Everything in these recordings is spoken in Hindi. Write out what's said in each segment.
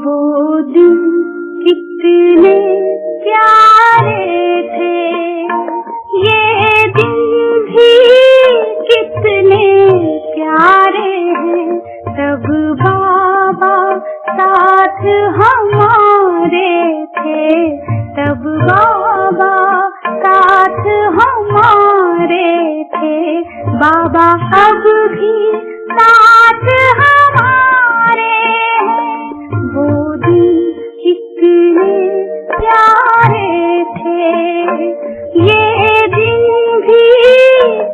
वो दिन कितने प्यारे थे, ये दिन भी कितने प्यारे हैं। तब बाबा साथ हमारे थे, तब बाबा साथ हमारे थे। बाबा अब भी साथ हमारे हैं, वो दिन कितने प्यारे थे, ये दिन भी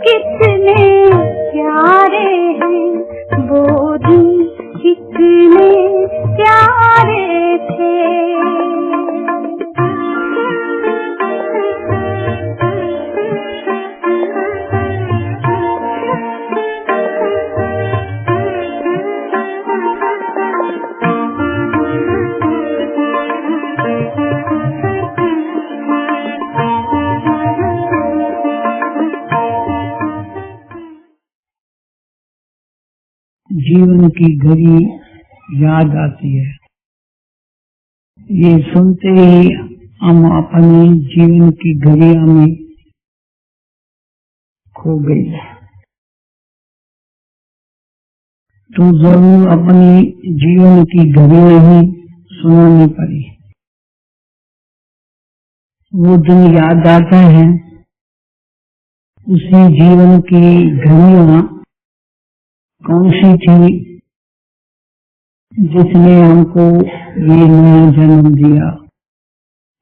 कितने प्यारे हैं, वो दिन कितने प्यारे थे। जीवन की घड़ी याद आती है। ये सुनते ही हम अपने जीवन की घड़िया में खो गए, तो जरूर अपनी जीवन की घड़िया ही सुनानी पड़ी। वो दिन याद आता है, उसी जीवन की घड़िया कौन सी थी जिसने हमको ये नया जन्म दिया,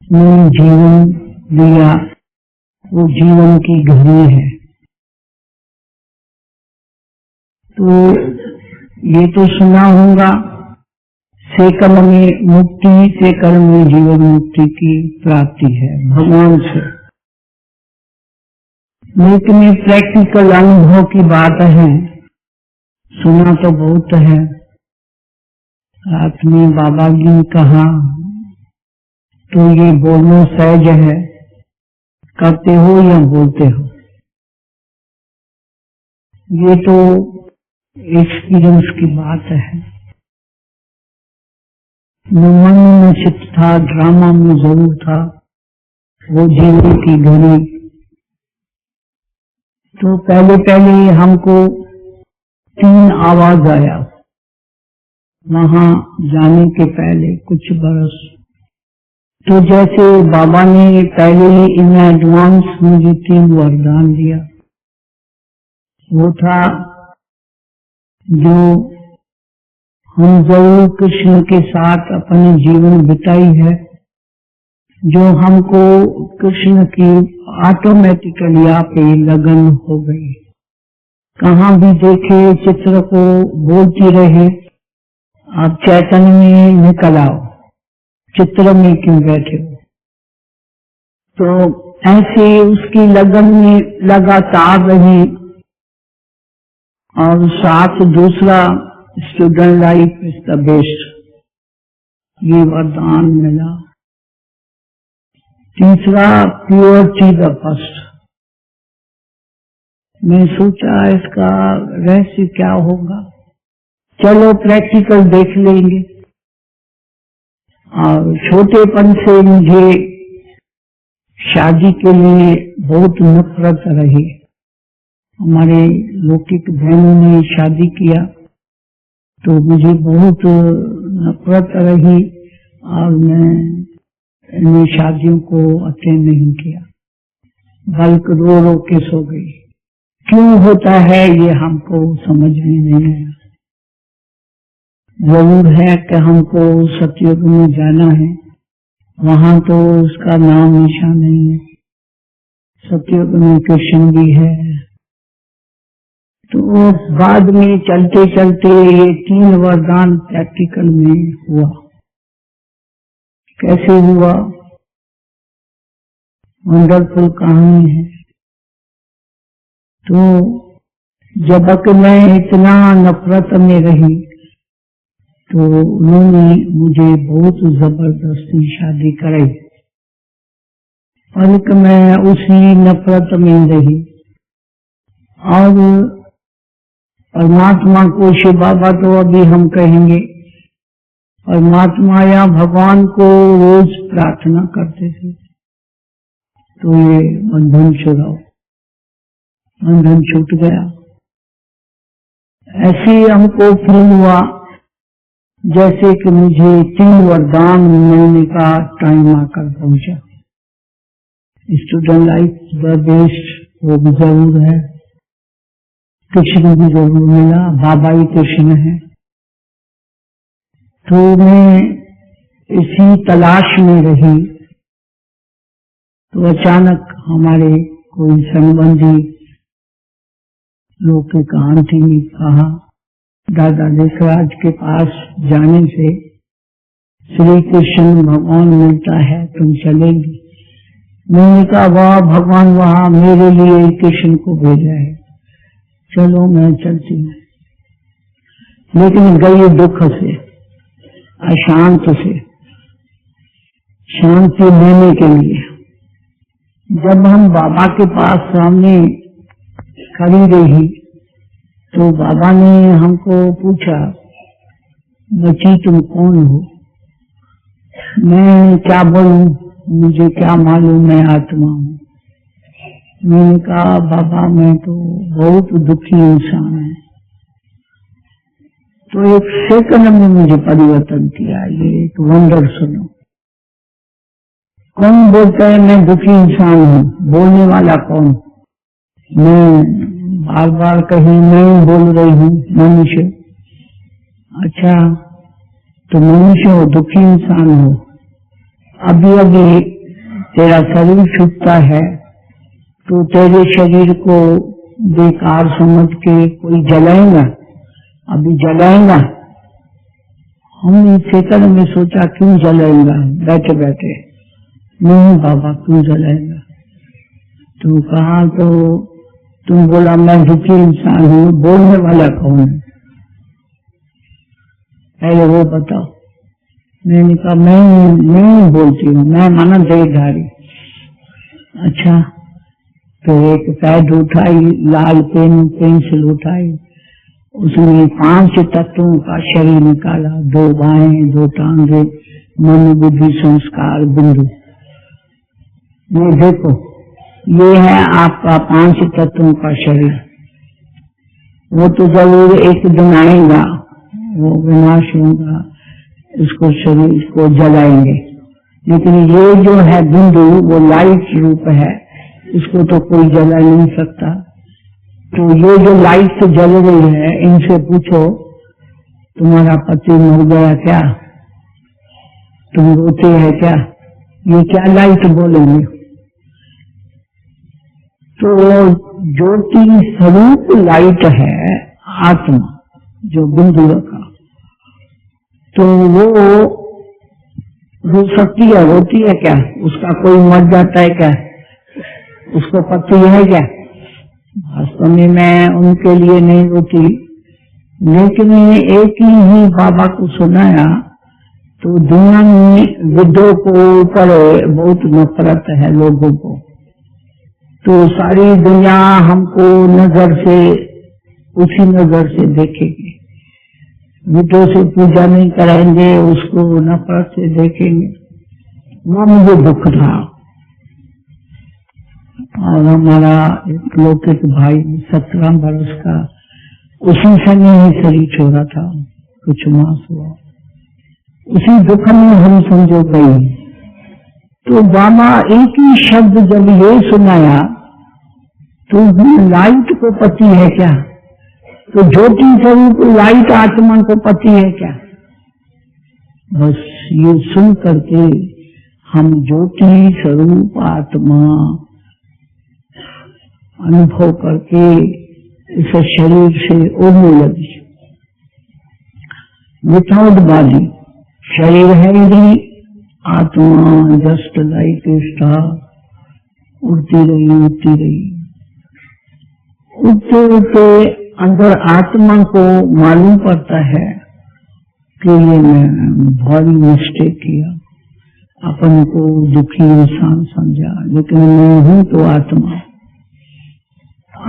नया जीवन दिया। वो जीवन की घड़ी है। तो ये तो सुना होगा, सेकंड में मुक्ति, सेकंड में जीवन मुक्ति की प्राप्ति है भगवान से। लेकिन ये प्रैक्टिकल अनुभव की बात है। सुना तो बहुत है, रात में बाबा जी ने कहा तो ये बोलना सहज है, करते हो या बोलते हो, ये तो एक्सपीरियंस की बात है। मन में चित्त था, ड्रामा में जरूर था वो जीवन की घड़ी। तो पहले पहले हमको 3 आवाज आया वहां जाने के पहले कुछ बरस। तो जैसे बाबा ने पहले ही इन एडवांस मुझे 3 वरदान दिया। वो था जो हम जरूर कृष्ण के साथ अपने जीवन बिताई है, जो हमको कृष्ण की ऑटोमेटिकली आप लगन हो गई। कहाँ भी देखे चित्र को बोलती रहे, आप चैतन्य में निकल आओ, चित्र में क्यों बैठे हो। तो ऐसे उसकी लगन में लगातार रही। और साथ दूसरा, student life is the best, ये वरदान मिला। तीसरा, प्योरिटी द फर्स्ट। मैं सोचा इसका रहस्य क्या होगा, चलो प्रैक्टिकल देख लेंगे। और छोटेपन से मुझे शादी के लिए बहुत नफरत रही। हमारे लौकिक बहनों ने शादी किया तो मुझे बहुत नफरत रही और मैं इन शादियों को अटेंड नहीं किया, बल्कि रो रो के सो गई। क्यों होता है ये हमको समझ में नहीं आया। जरूर है कि हमको सतयुग में जाना है, वहां तो उसका नाम निशान नहीं है। सतयुग में कृष्ण भी है। तो बाद में चलते चलते ये 3 वरदान प्रैक्टिकल में हुआ। कैसे हुआ, वंडरफुल कहानी है। तो जब तक मैं इतना नफरत में रही तो उन्होंने मुझे बहुत जबरदस्ती शादी कराई, और मैं उसी नफरत में रही। और परमात्मा को शिव बाबा तो अभी हम कहेंगे, और महात्मा या भगवान को रोज प्रार्थना करते थे, तो ये बंधन छुड़ाओ, बंधन छूट गया। ऐसे ही हमको फील हुआ जैसे कि मुझे 3 वरदान मिलने का टाइम आकर पहुंचा। स्टूडेंट लाइफ द बेस्ट, वो भी जरूर है, कृष्ण भी जरूर मिला, बाबा ही कृष्ण है। तो मैं इसी तलाश में रही, तो अचानक हमारे कोई संबंधी लौकिक आंटी ने कहा, दादा देशराज के पास जाने से श्री कृष्ण भगवान मिलता है, तुम चलेंगी? मैंने कहा वाह भगवान वहां मेरे लिए कृष्ण को भेजा है, चलो मैं चलती हूँ। लेकिन गई दुख से, अशांत से, शांति लेने के लिए। जब हम बाबा के पास सामने खड़ी रही तो बाबा ने हमको पूछा, बच्ची तुम कौन हो? मैं क्या बोलूं, मुझे क्या मालूम, मैं आत्मा हूँ। मैंने कहा बाबा मैं तो बहुत दुखी इंसान है। तो एक सेकंड में मुझे परिवर्तन किया। ये एक वंडर सुनो। कौन बोलता है मैं दुखी इंसान हूँ? बोलने वाला कौन? मैं बार बार कहीं मैं बोल रही हूँ मनुष्य। अच्छा तो मनुष्य हो, दुखी इंसान हो। अभी अभी तेरा शरीर छूटता है तो तेरे शरीर को बेकार समझ के कोई जलाएगा, अभी जलाएगा। हमने सेकंड में सोचा क्यों जलाएगा, बैठे बैठे। नहीं बाबा क्यों जलाएगा? तो कहा तो तुम बोला मैं दुखी इंसान हूँ, बोलने वाला कौन है? पहले वो बताओ। मैंने कहा मैं बोलती हूँ, मैं माना देहधारी। अच्छा तो एक पैड उठाई, लाल पेंसिल उठाई, उसमें 5 तत्वों का शरीर निकाला, 2 बाहें, 2 टांगे, मन बुद्धि संस्कार बिंदु। ये देखो ये है आपका 5 तत्वों का शरीर। वो तो जरूर एक दिन आएगा, वो विनाश होगा, इसको शरीर को जलाएंगे। लेकिन ये जो है बिंदु वो लाइट रूप है, इसको तो कोई जला नहीं सकता। तो ये जो लाइट जल रही है, इनसे पूछो तुम्हारा पति मर गया क्या? तुम रोते हैं क्या? ये क्या लाइट बोलेंगे? तो ज्योति स्वरूप लाइट है आत्मा, जो बिंदु रखा। तो वो रो सकती है, रोती है क्या? उसका कोई मर जाता है क्या? उसको पति है क्या? वास्तव में मैं उनके लिए नहीं रोती, लेकिन एक ही बाबा को सुनाया तो दुनिया में विद्रोह को ऊपर बहुत नफरत है लोगों को। तो सारी दुनिया हमको नजर से, उसी नजर से देखेगी। विद्रोह से पूजा नहीं कराएंगे, उसको नफरत से देखेंगे। वो मुझे दुख था। और हमारा एक लौकिक भाई 17 वर्ष का, उसी समय ही शरीर छोड़ा था, कुछ मास हुआ। उसी दुख में हम समझो गए। तो बाबा एक ही शब्द जब ये सुनाया तो लाइट को पति है क्या? तो ज्योति स्वरूप लाइट आत्मा को पति है क्या? बस ये सुन करके हम ज्योति स्वरूप आत्मा अनुभव करके इस शरीर से उड़ने लगी। विदाउट बॉडी, शरीर है ही, आत्मा जस्ट लाइक स्टार उड़ती रही उड़ती रही। उड़ते उड़ते अंदर आत्मा को मालूम पड़ता है कि ये मैं भारी मिस्टेक किया, अपन को दुखी इंसान समझा, लेकिन मैं हूँ तो आत्मा।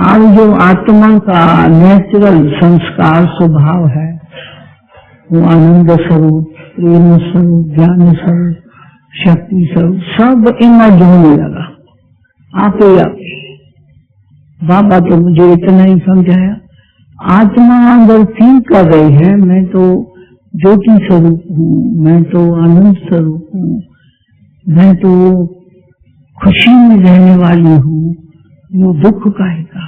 और जो आत्मा का नेचुरल संस्कार स्वभाव है वो आनंद स्वरूप प्रेम स्वरूप, ज्ञान स्वरूप, शक्ति स्वरूप सब इमर्ज होने लगा आप ही। बाबा तो मुझे इतना ही समझाया, आत्मा अगर फील कर रही है मैं तो ज्योति स्वरूप हूँ, मैं तो आनंद स्वरूप हूँ, मैं तो खुशी में रहने वाली हूँ, वो दुख काहेगा।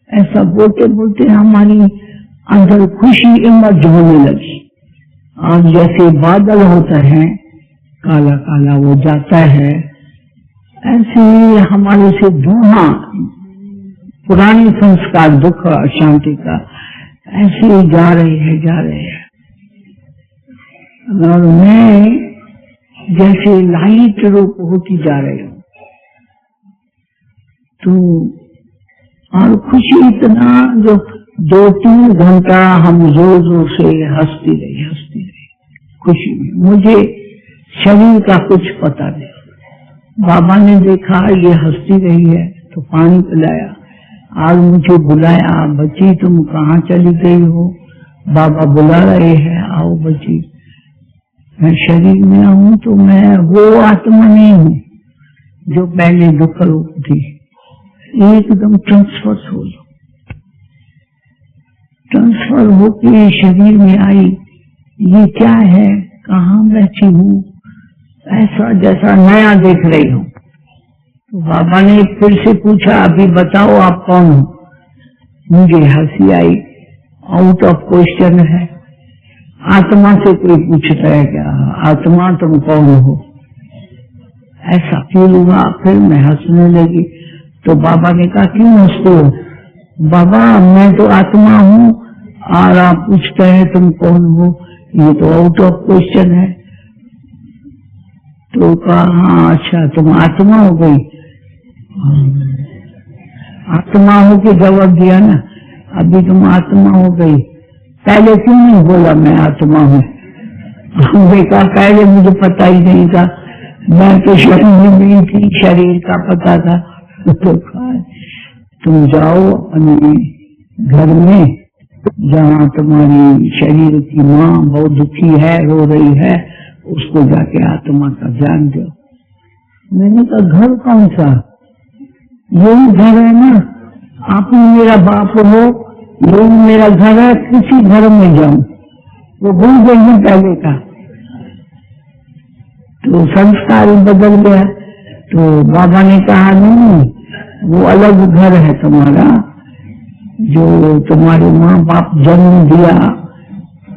ऐसा बोलते बोलते हमारी अंदर खुशी इमर्ज होने लगी। और जैसे बादल होता है काला काला वो जाता है, ऐसे हमारे से धुआं पुराने संस्कार दुख और शांति का ऐसे ही जा रहे हैं। और मैं जैसे लाइट रूप होती जा रही हूँ तो, और खुशी इतना जो 2-3 घंटा हम जोर जोर से हंसती रही खुशी में। मुझे शरीर का कुछ पता नहीं। बाबा ने देखा ये हंसती रही है तो पानी पिलाया, आज मुझे बुलाया, बच्ची तुम कहाँ चली गई हो, बाबा बुला रहे हैं, आओ बच्ची। मैं शरीर में हूँ तो मैं वो आत्मा नहीं हूँ जो पहले दुख रूप थी। एकदम ट्रांसफर होके शरीर में आई। ये क्या है, कहाँ बैठी हूँ, ऐसा जैसा नया देख रही हूँ। तो बाबा ने फिर से पूछा, अभी बताओ आप कौन हो। मुझे हंसी आई, आउट ऑफ क्वेश्चन है, आत्मा से कोई पूछता है क्या, आत्मा तुम कौन हो, ऐसा फील हुआ। फिर मैं हंसने लगी तो बाबा ने कहा क्यों हंसते हो। बाबा मैं तो आत्मा हूँ और आप पूछते हैं तुम कौन हो, ये तो आउट ऑफ क्वेश्चन है। तो कहा हाँ अच्छा तुम आत्मा हो गई। आत्मा हो के जवाब दिया ना, अभी तुम आत्मा हो गई, पहले क्यों नहीं बोला मैं आत्मा हूँ। हमने कहा पहले मुझे पता ही नहीं था, मैं तो शरीर में ही थी, शरीर का पता था। तो तुम जाओ अपने घर में जहाँ तुम्हारी शरीर की माँ बहुत दुखी है, रो रही है, उसको जाके आत्मा का ज्ञान दो। मैंने कहा घर कौन सा, यही घर है ना, आप मेरा बाप हो, यही मेरा घर है, किसी घर में जाऊं। वो भूल गई पहले का, तो संस्कार बदल गया। तो बाबा ने कहा नहीं वो अलग घर है तुम्हारा, जो तुम्हारे माँ बाप जन्म दिया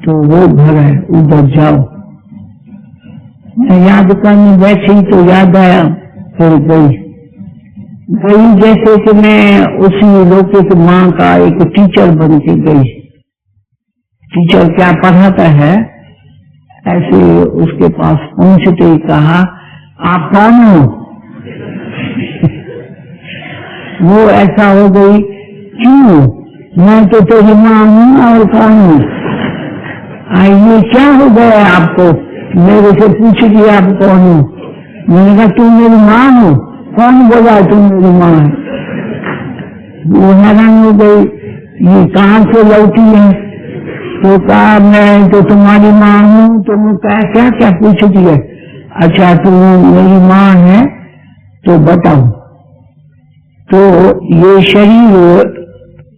तो वो घर है, उधर जाओ। मैं याद करने बैठी तो याद आया, फिर गई जैसे कि मैं उसी लौकिक माँ का एक टीचर बन के गई। टीचर क्या पढ़ाता है ऐसे उसके पास पहुंचते ही कहा आप कौन हो। वो ऐसा हो गई, क्यों, मैं तो तेरी माँ हूँ और कौन हूँ। ये क्या हो गया आपको, मेरे से पूछ लिया आप कौन हो। मैंने कहा तुम मेरी माँ हो। कौन बोला तुम मेरी माँ है। वो हैरान हो गई, ये कहाँ से लौटी है। तो कहा मैं तो तुम्हारी माँ हूँ। तो मैं कहा क्या क्या पूछ दिया। अच्छा तुम मेरी माँ है तो बताओ, तो ये शरीर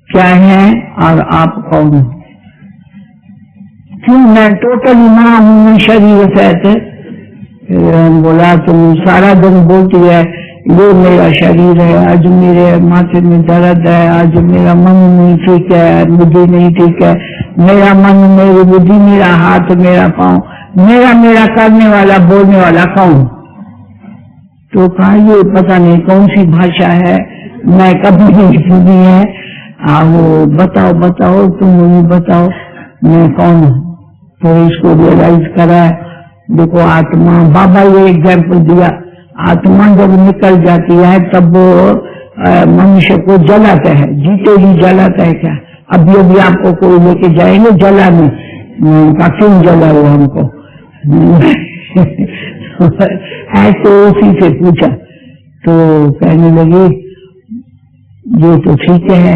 क्या है और आप कौन हो। क्यों, मैं टोटली माँ हूँ, मैं शरीर से। बोला तुम सारा दिन बोलती है ये मेरा शरीर है, आज मेरे माथे में दर्द है, आज मेरा मन नहीं ठीक है, बुद्धि नहीं ठीक है, मेरा मन, मेरी बुद्धि, मेरा हाथ, मेरा पाँव, मेरा करने वाला बोलने वाला कौन। तो कहा ये पता नहीं कौन सी भाषा है, मैं कभी नहीं सुनी है। वो बताओ तुम मुझे बताओ मैं कौन हूँ। तो इसको रियलाइज करा, देखो आत्मा, बाबा ये एग्जाम्पल दिया, आत्मा जब निकल जाती है तब वो मनुष्य को जलाता है, जीते ही जलाता है। क्या अभी अभी आपको कोई लेके जाएंगे जलाने, का क्यों जलाओ हमको। ऐसे उसी से पूछा तो कहने लगी ये तो ठीक है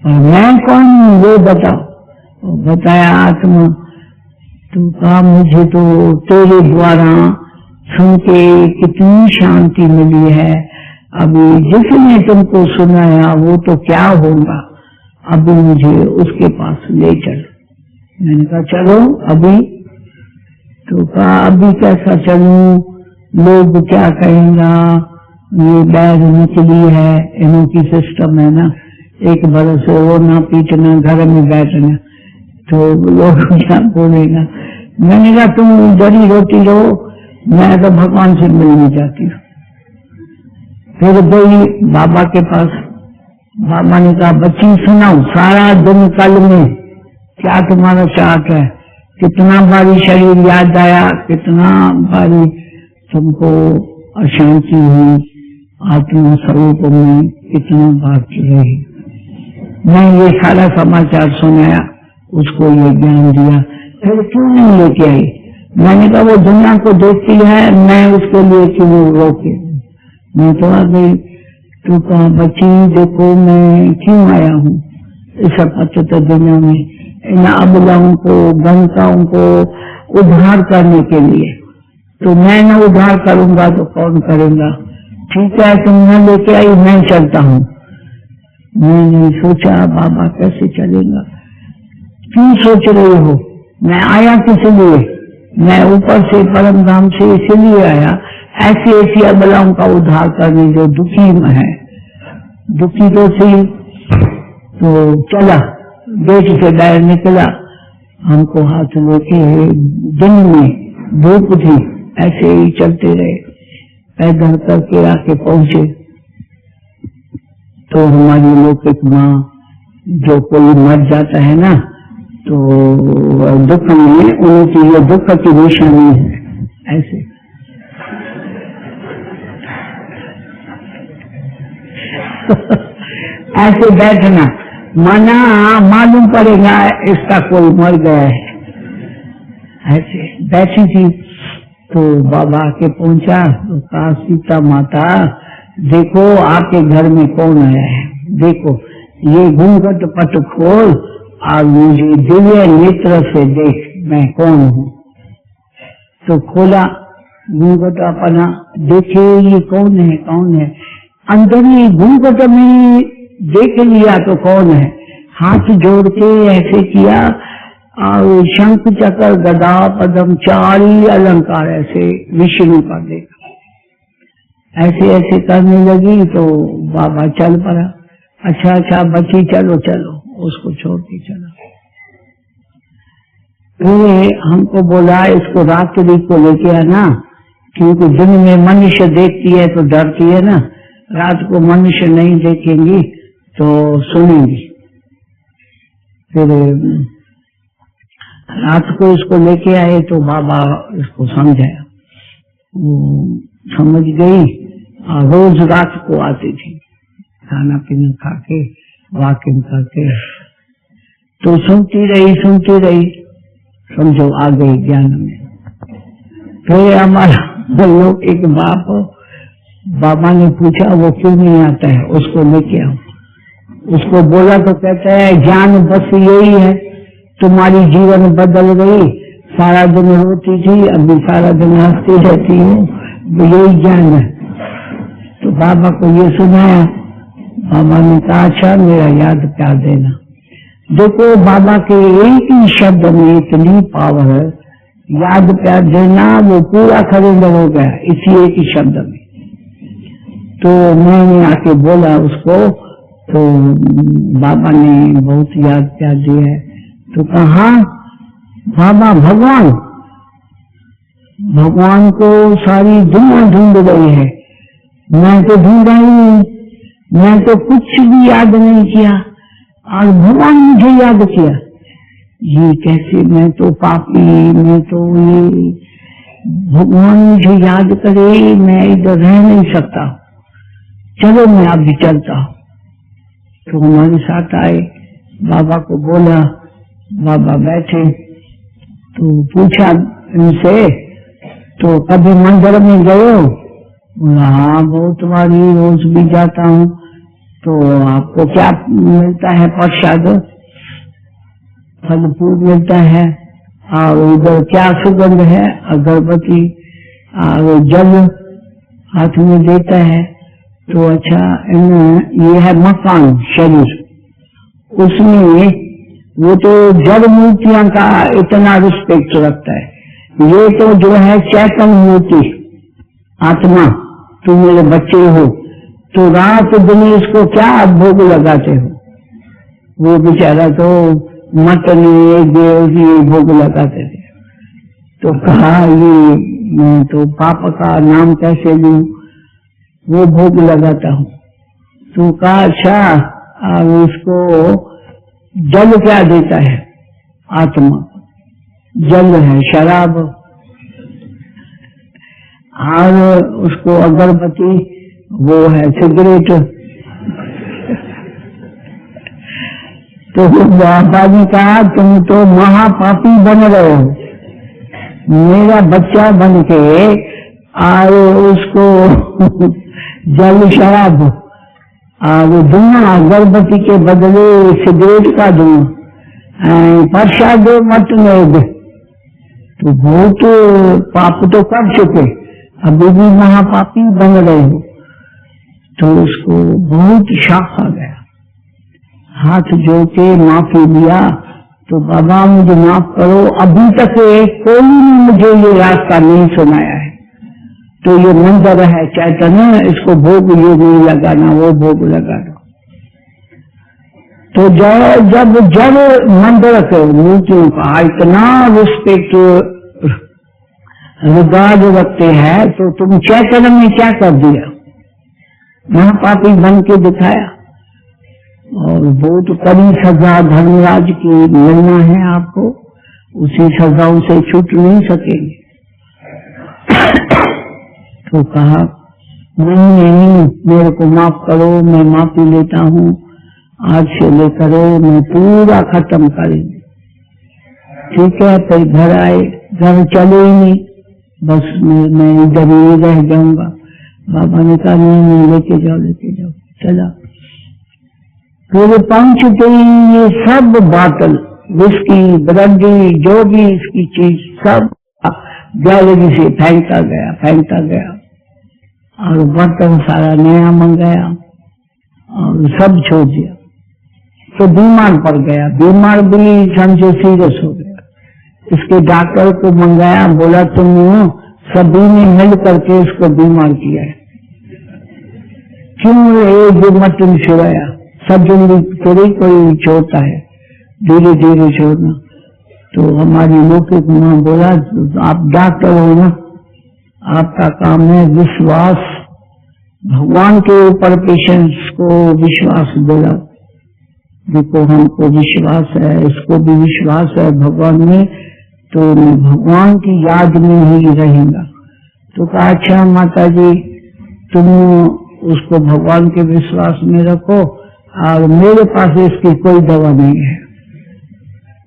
और मैं कौन हूँ वो बताओ। बताया आत्मा। तो कहा मुझे तो तेरे द्वारा सुन के कितनी शांति मिली है, अभी जिसने तुमको सुनाया वो तो क्या होगा, अभी मुझे उसके पास ले चलो। मैंने कहा चलो अभी। तो कहा अभी कैसा चलूं, लोग क्या कहेंगा, ये बैग निकली है, इन्हों की सिस्टम है ना, एक बरस रोना पीटना घर में बैठना, तो लोग क्या बोलेगा। मैंने कहा तुम जड़ी रोटी लो, मैं तो भगवान से मिलने जाती हूँ। फिर गई बाबा के पास। बाबा ने कहा बच्ची सुनाओ, सारा दिन कल में क्या तुम्हारा चार्ट है, कितना बारी शरीर याद आया, कितना बारी तुमको अशांति हुई, आत्मा स्वरूप में कितना बार रही। मैं ये सारा समाचार सुनाया, उसको ये ज्ञान दिया। फिर क्यों नहीं लेके आई? मैंने कहा वो दुनिया को देखती है, मैं उसके लिए क्यों रोके, मैं तो आ गई। तो कहा बच्ची देखो मैं क्यों आया हूँ इस पतित दुनिया में, इन अबलाओं को गंताओं को उद्धार करने के लिए। तो मैं न उद्धार करूंगा तो कौन करेगा? ठीक है तुम न लेके आई, मैं चलता हूँ। मैंने सोचा बाबा कैसे चलेगा, क्यों सोच रही हो, मैं आया किस लिए, मैं ऊपर से परम धाम से इसीलिए आया, ऐसी ऐसी अबलाओं का उद्धार करने जो दुखी है, दुखी तो थी। तो चला, देश से बाहर निकला, हमको हाथ लेके, दिन में धूप थी, ऐसे ही चलते रहे, पैदल करके आके पहुंचे। तो हमारी लौकिक माँ, जो कोई मर जाता है ना तो दुख में, उनकी ये दुख की निशानी है, ऐसे ऐसे बैठना, माना मालूम पड़ेगा इसका कोई मर गया है। ऐसे बैठी थी तो बाबा आके पहुंचा तो कहा सीता माता देखो आपके घर में कौन आया है, देखो ये घूंघट पट खोल और मुझे दिव्य नेत्र से देख मैं कौन हूँ। तो खोला घूंघट अपना, देखे ये कौन है, कौन है। अंदर ही घूंघट में देख लिया तो कौन है, हाथ जोड़ के ऐसे किया और शंख चक्र गदा पद्म चारी अलंकार ऐसे विष्णु का देखा, ऐसे ऐसे करने लगी। तो बाबा चल पड़ा, अच्छा अच्छा बच्ची चलो चलो, उसको छोड़ के चला। फिर हमको बोला इसको रात्रि को लेके आना, क्योंकि दिन में मनुष्य देखती है तो डरती है ना, रात को मनुष्य नहीं देखेंगी तो सुनेंगी। फिर रात को इसको लेके आए तो बाबा इसको समझाया, वो समझ गई और रोज रात को आती थी खाना पीना खा के वॉकिंग करके। तो सुनती रही, समझो आ गई ज्ञान में। फिर हमारा लोग एक बाबा ने पूछा वो क्यों नहीं आता है, उसको लेके आओ। उसको बोला तो कहता है ज्ञान बस यही है, तुम्हारी जीवन बदल गई, सारा दिन रोती थी अभी सारा दिन हंसती रहती हूँ, यही ज्ञान है। तो बाबा को ये सुनाया, बाबा ने कहा अच्छा मेरा याद प्यार देना। देखो बाबा के एक ही शब्द में इतनी पावर है, याद प्यार देना वो पूरा खरीदर हो गया इसी एक ही शब्द में। तो मैंने आके बोला उसको, तो बाबा ने बहुत याद प्यार दिया है। तो कहा बाबा भगवान को सारी दुनिया ढूंढ रही है, मैं तो ढूंढा ही नहीं, मैं तो कुछ भी याद नहीं किया और भगवान मुझे याद किया, ये कैसे, मैं तो पापी, मैं तो ये, भगवान मुझे याद करे, मैं इधर रह नहीं सकता, चलो मैं अभी चलता हूँ। तो हमारे साथ आए, बाबा को बोला, बाबा बैठे तो पूछा इनसे तो कभी मंदिर में गए हो? बोला हाँ बहुत बारी, रोज भी जाता हूँ। तो आपको क्या मिलता है? प्रसाद फल फूल मिलता है और इधर क्या सुगंध है, अगरबत्ती और जल हाथ में देता है। तो अच्छा ये है मकान शरीर, उसमें वो तो जड़ मूर्तियां का इतना रिस्पेक्ट रखता है। ये तो जो है चैतन्य मूर्ति आत्मा, तुम मेरे बच्चे हो, तो रात दिन इसको क्या भोग लगाते हो। वो बेचारा तो मटन ये भोग लगाते थे। तो कहा ये मैं तो पापा का नाम कैसे लूं, वो भोग लगाता हूँ। तो कहा अच्छा, अब उसको जल क्या देता है, आत्मा जल है, शराब, और उसको अगरबत्ती वो है सिगरेट। तो बाबा ने कहा तुम तो महापापी बन रहे हो, मेरा बच्चा बन के आए उसको जल शराब और धुआं अगरबत्ती के बदले सिगरेट का धुआं प्रसाद मत लोग, तो बहुत पाप तो कर चुके, अभी भी महापापी बन रहे हो। तो उसको बहुत शौक आ गया, हाथ जोड़ के माफी लिया। तो बाबा मुझे माफ करो, अभी तक कोई ने मुझे ये रास्ता नहीं सुनाया है। तो ये मंदिर है चैतन्य, इसको भोग ये नहीं लगाना, वो भोग लगाना। तो जब मंदिर के मूर्तियों का इतना रिस्पेक्ट रिगार्ड रखते हैं, तो तुम चैतन्य में क्या कर दिया, महापापी बन के दिखाया। और बहुत कड़ी सजा धर्मराज की मिलना है आपको, उसी सजाओं से छूट नहीं सकेंगे। तो कहा नहीं, मेरे को माफ करो, मैं माफी लेता हूँ, आज से लेकर मैं पूरा खत्म करेंगे। ठीक है, फिर घर आए, घर चले ही नहीं, बस मैं इधर ही रह जाऊंगा। बाबा ने कहा नहीं, लेके जाओ। चला, फिर पहुंच गई ये सब बाटल, विस्की ब्रांडी जो भी इसकी चीज सब गैलरी से फेंकता गया और बर्तन सारा नया मंगाया और सब छोड़ दिया। तो बीमार पड़ गया, बीमार भी समझो सीरियस हो गया। इसके डॉक्टर को मंगाया, बोला तुम सभी ने मिल करके इसको बीमार किया है, क्यों एक मटन छुड़ाया, सब जल्दी थोड़ी कोई छोड़ता है, धीरे धीरे छोड़ना। तो हमारी लौकिक माँ बोला आप डॉक्टर हो ना, आपका काम है विश्वास, भगवान के ऊपर पेशेंट्स को विश्वास दिलाओ। देखो हमको विश्वास है, इसको भी विश्वास है भगवान में, तो भगवान की याद में ही रहेगा। तो कहा अच्छा माता जी, तुम उसको भगवान के विश्वास में रखो, और मेरे पास इसकी कोई दवा नहीं है,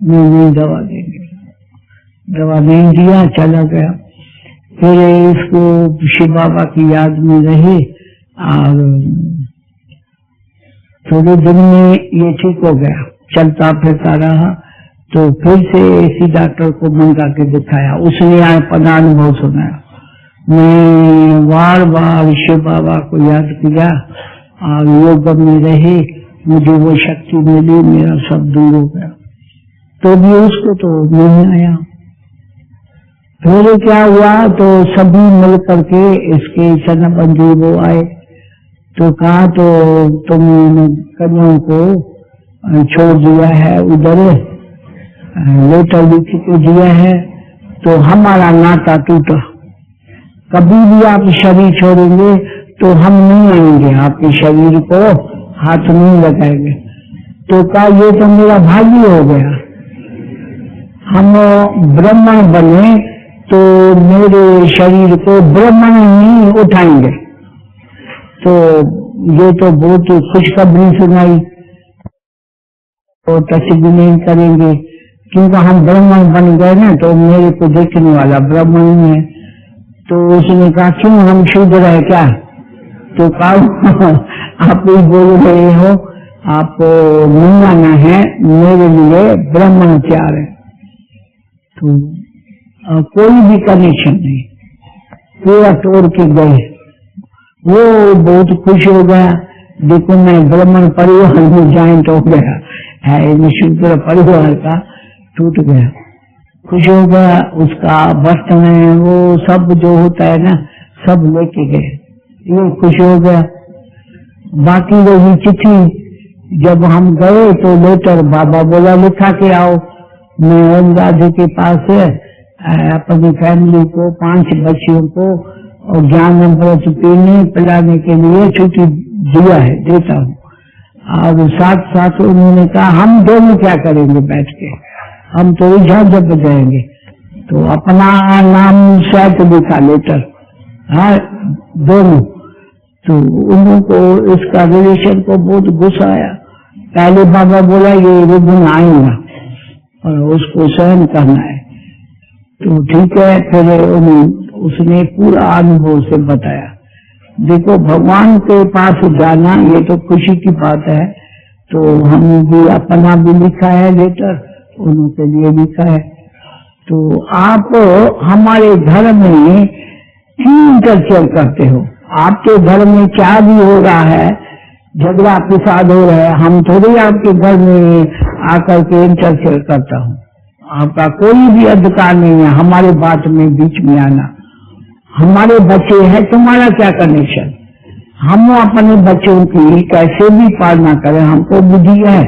मैं नहीं दवा देंगे। दवा नहीं दिया, चला गया। फिर इसको शिव बाबा की याद में रही और थोड़े दिन में ये ठीक हो गया, चलता फिरता रहा। तो फिर से इसी डॉक्टर को मंगा के दिखाया, उसने अपना अनुभव सुनाया। मैं बार बार शिव बाबा को याद किया और योग में रहे, मुझे वो शक्ति मिली, मेरा सब दूर हो गया। तो भी उसको तो नहीं आया। फिर क्या हुआ, तो सभी मिल करके इसके सनाबंदी वो आए। तो कहा तो तुम कन्याओं को छोड़ दिया है, उधर लेटर लिख के दिया है, तो हमारा नाता टूटा। कभी भी आप शरीर छोड़ेंगे तो हम नहीं आएंगे, आपके शरीर को हाथ नहीं लगाएंगे। तो कहा ये तो मेरा भाग्य हो गया, हम ब्राह्मण बने तो मेरे शरीर को ब्राह्मण नहीं उठाएंगे। तो ये तो बहुत खुशखबरी सुनाई, तो टच भी नहीं करेंगे, क्योंकि हम ब्राह्मण बन गए ना, तो मेरे को देखने वाला ब्राह्मण ही है। तो उसने कहा क्यों हम शुद्ध रहे क्या? तो कहा आप ही बोल रहे हो, आपको नहीं आना है, मेरे लिए ब्राह्मण तैयार है। तो कोई भी कनेक्शन नहीं, पूरा तोड़ के गए। वो बहुत खुश हो गया, देखो मैं ब्राह्मण परिवार में ज्वाइंट हो गया है, निशुल्क परिवार का टूट गया। खुश हो गया, उसका बर्तन है वो सब जो होता है ना सब लेके गए, ये खुश हो गया। बाकी रही चिट्ठी, जब हम गए तो लेटर बाबा बोला लिखा के आओ, मैं ओम राधे के पास अपनी फैमिली को 5 बच्चियों को और ज्ञान अमृत पीने पिलाने के लिए छुट्टी दिया है, देता हूँ। और साथ साथ उन्होंने कहा हम दोनों क्या करेंगे बैठ के, हम तो इजाजत बजाएंगे। तो अपना नाम शायद लिखा लेटर, हाँ दोनों। तो उनको इसका रिलेशन को बहुत गुस्सा आया। पहले बाबा बोला ये रिबन आएगा और उसको सहन करना है, तो ठीक है। फिर उसने पूरा अनुभव से बताया, देखो भगवान के पास जाना ये तो खुशी की बात है, तो हम भी अपना भी लिखा है लेटर, उनके लिए लिखा है। तो आप हमारे घर में क्यों इंटरफेयर करते हो? आपके घर में क्या भी हो रहा है, झगड़ा फसाद हो रहा है, हम थोड़ी आपके घर में आकर के इंटरफेयर करता हूँ। आपका कोई भी अधिकार नहीं है हमारे बात में बीच में आना। हमारे बच्चे हैं, तुम्हारा क्या कनेक्शन? हम अपने बच्चों की कैसे भी पालना करें, हमको बुद्धि है,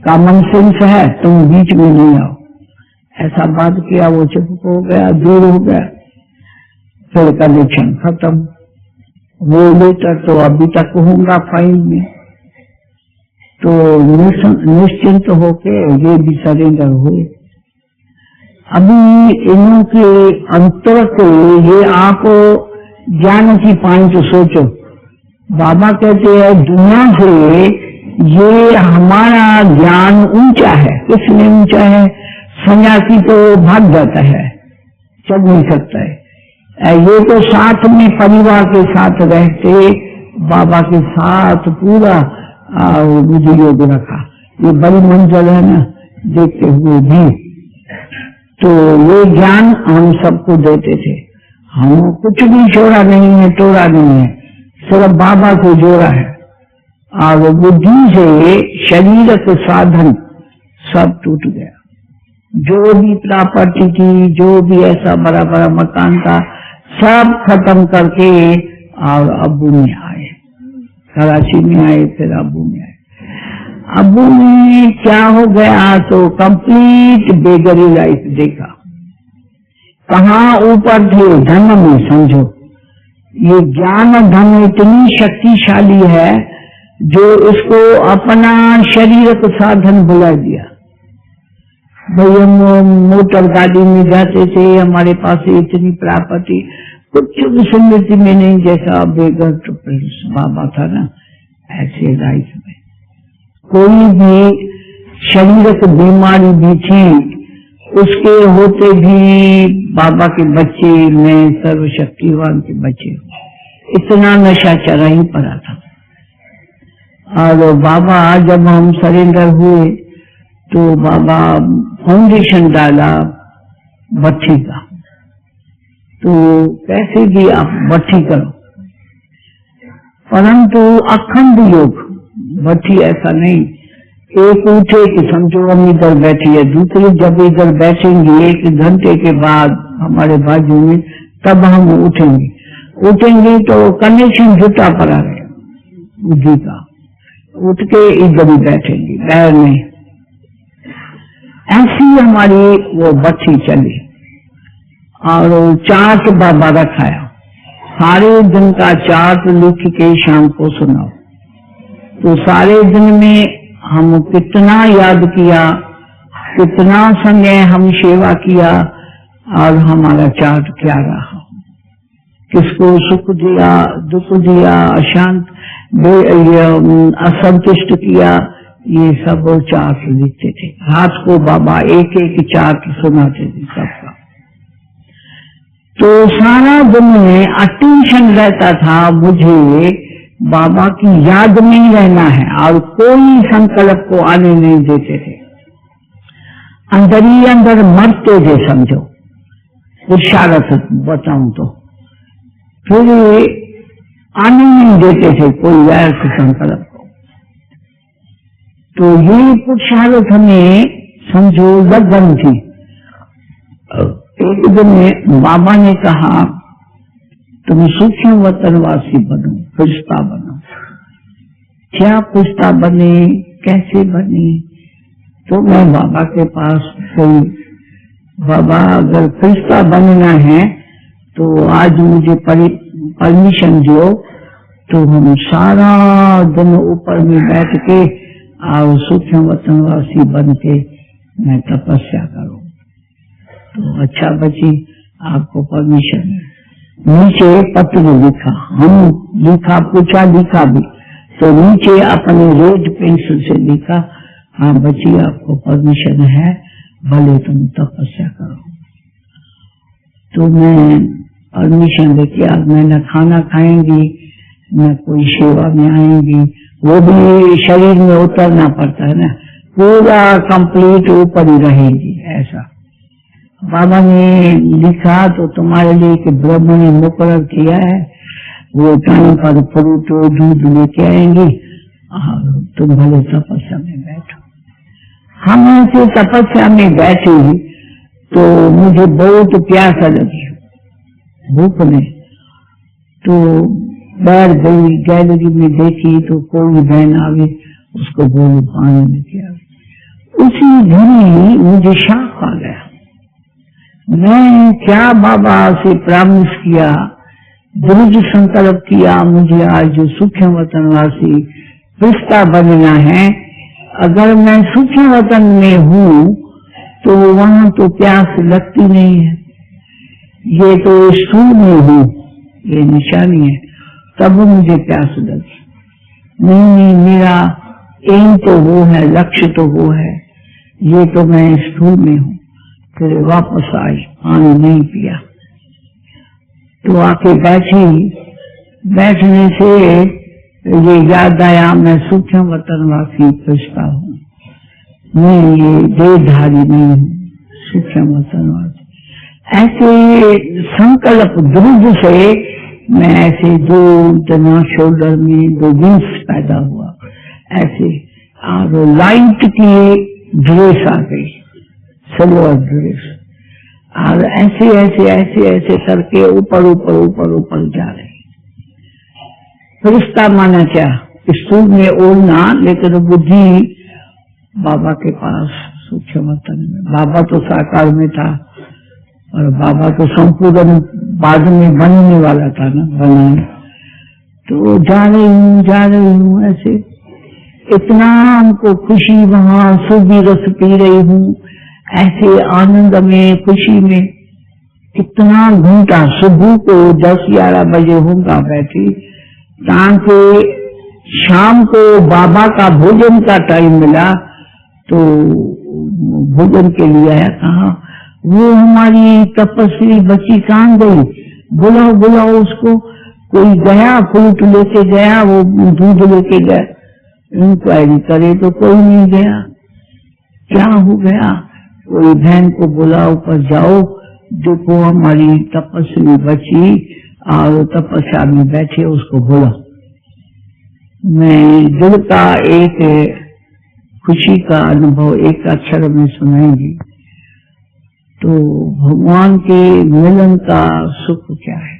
कॉमन सेंस है, तुम बीच में नहीं आओ। ऐसा बात किया, वो चुप हो गया, दूर हो गया, फिर कनेक्शन खत्म। वो लेटर तो अभी तक होगा फाइल में। तो निश्चिंत होके ये भी सरेंडर हुए। अभी इन्हों के अंतर को ये आप ज्ञान की पॉइंट सोचो। बाबा कहते हैं दुनिया से ये हमारा ज्ञान ऊंचा है। किसमें ऊंचा है? सन्यासी तो भाग जाता है, चल नहीं सकता है। ये तो साथ में परिवार के साथ रहते, बाबा के साथ पूरा बुद्धि योग रखा। ये बड़ी मंजिल है ना, देखते हुए भी। तो ये ज्ञान हम सबको देते थे, हम कुछ भी छोड़ा नहीं है, तोड़ा नहीं है, सिर्फ बाबा को जोड़ा है। और बुद्धि से शरीर के साधन सब टूट गया। जो भी प्रॉपर्टी थी, जो भी ऐसा बड़ा बड़ा मकान था, सब खत्म करके और अब्बू में आए, कराची में आए, फिर अब्बू में आए। अब्बू में क्या हो गया तो कंप्लीट बेगरी लाइफ देखा। कहाँ ऊपर थे धन में, समझो ये ज्ञान धन इतनी शक्तिशाली है जो इसको अपना शरीर का साधन बुला दिया। भाई हम मोटर गाड़ी में जाते थे, हमारे पास इतनी प्रॉपर्टी, कुछ भी समृद्धि में नहीं, जैसा बेगर तो बाबा था ना, ऐसे लाइफ में कोई भी शरीर की बीमारी भी थी, उसके होते भी बाबा के बच्चे में सर्वशक्तिवान के बच्चे, इतना नशा चढ़ा ही पड़ा था। और बाबा जब हम सरेंडर हुए तो बाबा फाउंडेशन डाला भट्ठी का। तो कैसे भी आप भट्ठी करो, परंतु अखंड योग भट्ठी ऐसा नहीं। एक उठे कि समझो हम इधर बैठी है, दूसरे जब इधर बैठेंगे 1 घंटे के बाद हमारे बाजू में, तब हम उठेंगे तो कनेक्शन जुटा पड़ा है बुद्धि का, उठ के इधर ही बैठेंगे, पैर में। ऐसी हमारी वो भट्ठी चली। और चार्ट बाबा रखाया, सारे दिन का चार्ट लिख के शाम को सुनाओ। तो सारे दिन में हम कितना याद किया, कितना समय हम सेवा किया, और हमारा चार्ट क्या रहा, किसको सुख दिया, दुख दिया, अशांत असंतुष्ट किया, ये सब चार्ट लिखते थे। रात को बाबा एक एक चार्ट सुनाते थे सबका। तो सारा दिन में अटेंशन रहता था मुझे बाबा की याद में ही रहना है, और कोई संकल्प को आने नहीं देते थे। अंदर ही अंदर मरते थे समझो, पुरुषार्थ बताऊं तो। फिर आने नहीं देते थे कोई व्यर्थ संकल्प को। तो ये पुरुषार्थ में समझो लगन थी। एक दिन बाबा ने कहा तुम सूक्ष्म वतनवासी बनो, फरिश्ता बनो। क्या फरिश्ता बने, कैसे बने? तो मैं बाबा के पास गई, बाबा अगर फरिश्ता बनना है तो आज मुझे परमिशन दो, तो हम सारा दिन ऊपर में बैठ के और सूक्ष्म वतनवासी बन के मैं तपस्या करूं। तो अच्छा बची, आपको परमिशन है। नीचे पत्र लिखा, हम लिखा, पूछा, लिखा भी, तो नीचे अपने रेड पेंसिल से लिखा, हाँ बच्ची आपको परमिशन है, भले तुम तपस्या करो। तो मैं परमिशन लेके आज मैं न खाना खाएंगी न कोई सेवा में आएंगी, वो भी शरीर में उतरना पड़ता है ना, पूरा कंप्लीट ऊपर ही रहेगी। ऐसा बाबा ने लिखा, तो तुम्हारे लिए कि ब्रह्म ने मुकर्रर किया है, वो टाइम पर फ्रूट दूध लेके आएंगी और तुम भले तपस्या में बैठो। हम ऐसे तपस्या में बैठे तो मुझे बहुत प्यास लगी, भूख में। तो बैठ गई, गैलरी में देखी तो कोई बहन आवे, उसको बोलो पानी लेके आवे। उसी घड़ी मुझे शाख आ गया। मैं क्या बाबा से प्रॉमिस किया, दृढ़ संकल्प किया, मुझे आज सूक्ष्म वतनवासी फरिश्ता बनना है। अगर मैं सूक्ष्म वतन में हूँ तो वहां तो प्यास लगती नहीं है, ये तो स्थूल में हूँ, ये निशानी है, तब मुझे प्यास लगी। नहीं, मेरा एम तो वो है, लक्ष्य तो वो है, ये तो मैं स्थूल में हूँ। फिर वापस आई, पानी नहीं पिया। तो आके बैठी, बैठने से ये याद आया मैं सूक्ष्म वतनवासी फरिश्ता हूँ, मैं ये देहधारी नहीं हूँ, सूक्ष्म वतनवासी। ऐसे संकल्प दृढ़ से मैं ऐसे दो जना शोल्डर में दो विंग्स पैदा हुआ ऐसे, और लाइट की ड्रेस आ गई, सिल्वर ड्रेस, और ऐसे ऐसे ऐसे ऐसे करके ऊपर ऊपर ऊपर ऊपर जा रहे। फरिश्ता माना क्या, स्थूल में ओढ़ना, लेकिन बुद्धि बाबा के पास सूक्ष्म वतन में। बाबा तो साकार में था और बाबा तो संपूर्ण बाद में बनने वाला था ना, बनाने। तो जा रही हूँ ऐसे, इतना हमको खुशी, वहां सूबी रस पी रही हूँ, ऐसे आनंद में, खुशी में। कितना घंटा, सुबह को 10-11 बजे होगा बैठी, ताकि शाम को बाबा का भोजन का टाइम मिला तो भोजन के लिए आया। कहा वो हमारी तपस्वी बच्ची कहाँ गई, बुलाओ बुलाओ उसको। कोई गया, फ्रूट लेके गया, वो दूध लेके गया, इंक्वायरी करे तो कोई नहीं गया। क्या हो गया, कोई बहन को बुलाओ, पर जाओ, देखो हमारी तपस्वी बच्ची और तपस्या में बैठे, उसको बोला। मैं दिल का एक खुशी का अनुभव एक अक्षर में सुनाएंगी तो भगवान के मिलन का सुख क्या है।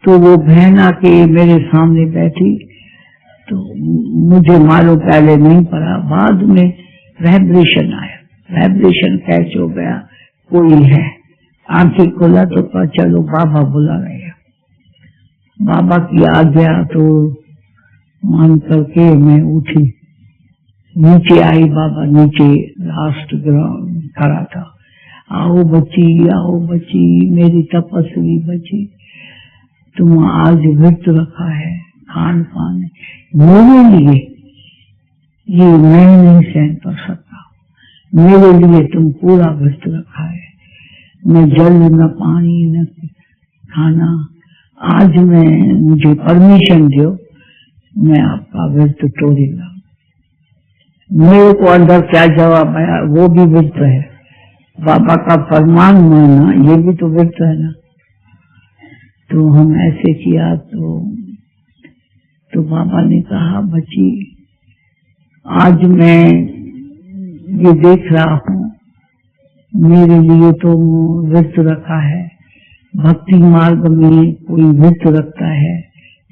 तो वो बहन आके मेरे सामने बैठी, तो मुझे मालूम पहले नहीं पड़ा, बाद में वाइब्रेशन आया। वाइब्रेशन कैच हो गया, कोई है। आंखें खोला तो पता चलो बाबा बुला रहे हैं। बाबा की आज्ञा तो मान करके मैं उठी, नीचे आई। बाबा नीचे लास्ट ग्राउंड खड़ा था। आओ बच्ची, आओ बच्ची, मेरी तपस्वी बच्ची, तुम आज व्रत रखा है, खान पान मेरे लिए ये मैं नहीं सहन कर सकता, मेरे लिए तुम पूरा व्रत रखा है। न जल, न पानी, न खाना। आज मुझे परमिशन दो, मैं आपका व्रत तोड़ेगा। मेरे को अंदर क्या जवाब आया, वो भी विरत है। बाबा का फरमान माना, ये भी तो विरत है ना। तो हम ऐसे किया तो बाबा ने कहा, बच्ची आज मैं ये देख रहा हूँ, मेरे लिए तो व्रत रखा है। भक्ति मार्ग में कोई व्रत रखता है,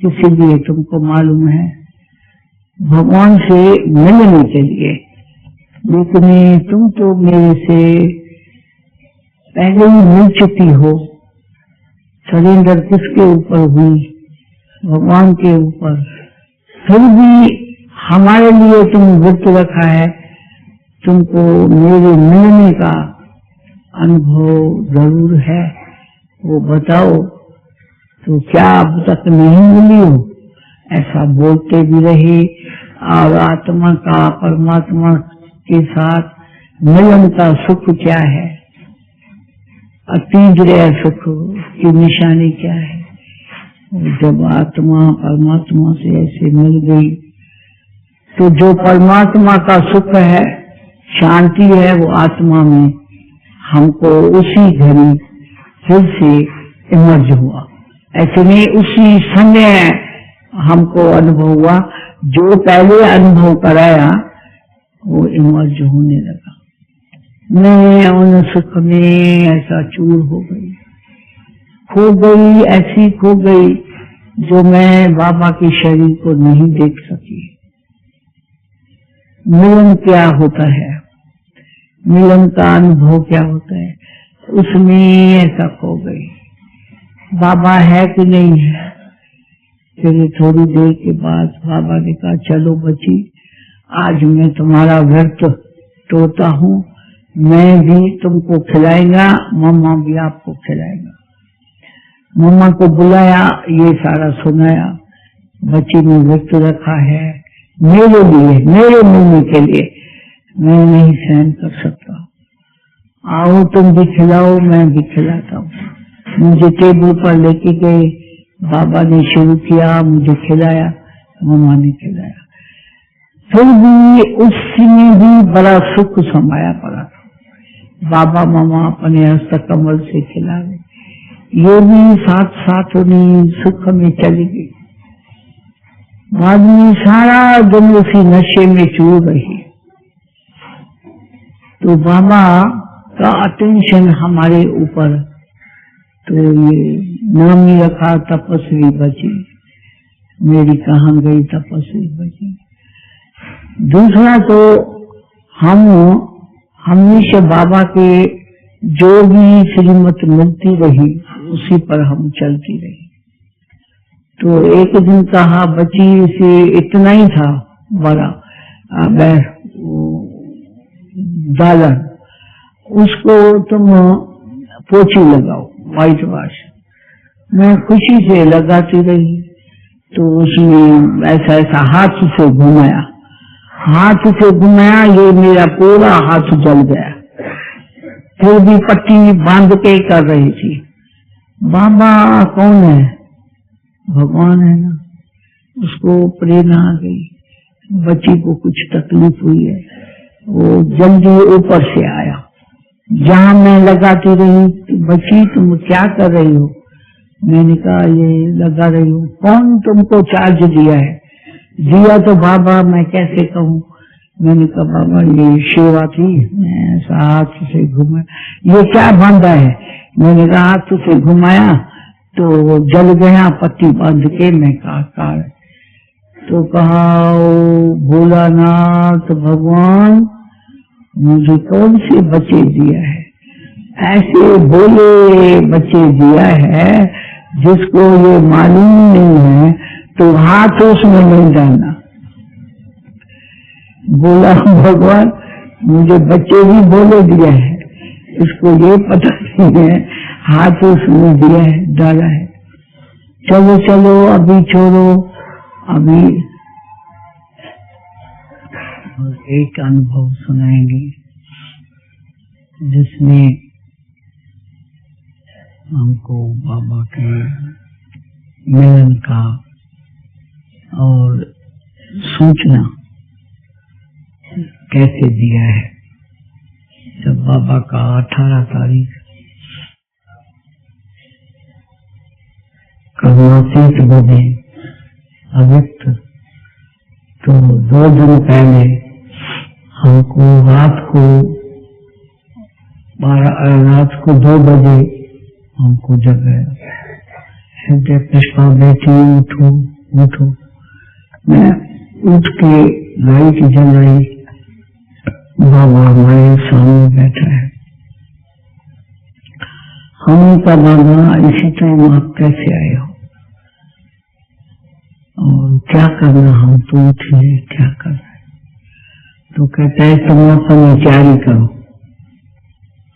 इसीलिए तुमको मालूम है भगवान से मिलने के लिए। लेकिन तुम तो मेरे से पहले ही मिल चुकी हो। सरेंडर किसके ऊपर हुई? भगवान के ऊपर। फिर भी हमारे लिए तुम व्रत रखा है, तुमको मेरे मिलने का अनुभव जरूर है, वो बताओ। तो क्या अब तक नहीं मिली हो? ऐसा बोलते भी रहे। और आत्मा का परमात्मा के साथ मिलन का सुख क्या है, अतीन्द्रिय सुख की निशानी क्या है? जब आत्मा परमात्मा से ऐसे मिल गई तो जो परमात्मा का सुख है, शांति है, वो आत्मा में हमको उसी घड़ी फिर से इमर्ज हुआ। ऐसे में उसी समय हमको अनुभव हुआ, जो पहले अनुभव कराया वो इमर्ज होने लगा। मैं उन सुख में ऐसा चूर हो गई, खो गई, ऐसी खो गई जो मैं बाबा के शरीर को नहीं देख सकी। मिलन क्या होता है, मिलन का अनुभव क्या होता है, उसमें ऐसा खो गई। बाबा है कि नहीं है? फिर थोड़ी देर के बाद बाबा ने कहा, चलो बच्ची, आज मैं तुम्हारा व्रत तोड़ता हूँ, मैं भी तुमको खिलाएगा, मम्मा भी आपको खिलाएगा। मम्मा को बुलाया, ये सारा सुनाया। बच्ची ने व्रत रखा है मेरे लिए, मेरे मिलने के लिए, मैं नहीं सहन कर सकता। आओ तुम भी खिलाओ, मैं भी खिलाता हूँ। मुझे टेबल पर लेके गए, बाबा ने शुरू किया, मुझे खिलाया, मम्मा ने खिलाया। फिर भी उसमें भी बड़ा सुख समाया पड़ा था। बाबा मम्मा अपने हस्त कमल से खिला रहे, ये भी साथ साथ उन्हीं सुख में चली गई। बाद में सारा दिन उसी नशे में चूर रही। तो बाबा का अटेंशन हमारे ऊपर, तो ये नाम ही रखा तपस्वी बची। मेरी कहाँ गई तपस्वी बची। दूसरा तो हम हमेशा बाबा के जो भी श्रीमत मिलती रही उसी पर हम चलती रही। तो एक दिन कहा, बच्ची से इतना ही था बड़ा दालन, उसको तुम पोछी लगाओ, व्हाइट वॉश। मैं खुशी से लगाती रही। तो उसने ऐसा ऐसा हाथ से घुमाया, हाथ से घुमाया, ये मेरा पूरा हाथ जल गया। फिर भी पट्टी बांध के कर रही थी। बाबा कौन है? भगवान है ना। उसको प्रेरणा आ गई, बच्ची को कुछ तकलीफ हुई है। वो जल्दी ऊपर से आया, जहाँ मैं लगाती रही, बच्ची तुम क्या कर रही हो? मैंने कहा ये लगा रही हूँ। कौन तुमको चार्ज दिया है? दिया तो बाबा, मैं कैसे कहूँ? मैंने कहा बाबा ये सेवा थी, मैं हाथ से घुमाया। ये क्या बांधा है? मैंने कहा हाथ से घुमाया तो जल गया, पट्टी बांध के। मैं कहा तो कहा, भोलानाथ भगवान मुझे कौन से बच्चे दिया है? ऐसे बोले बच्चे दिया है जिसको ये मालूम नहीं है, तो हाथ उसमें नहीं डालना। बोला भगवान मुझे बच्चे भी बोले दिया है, इसको ये पता नहीं है, हाथ उसमें दिया है, डाला है। चलो चलो अभी छोड़ो। अभी एक अनुभव सुनाएंगे जिसमें हमको बाबा के मिलन का और सूचना कैसे दिया है। जब बाबा का 18 तारीख करुणा 3 बजे अव्यक्त, तो 2 दिन पहले हमको रात को 2 बजे हमको जगाया। हृदय पुष्पा बैठी, उठो उठो। मैं उठ के लाइट जलाई, बाबा हमारे सामने बैठा है। हमने कहा बाबा इसी टाइम आप कैसे आए हो और क्या करना, हम तो उठे क्या कर रहे। तो कहता है तुम अपनी तैयारी करो,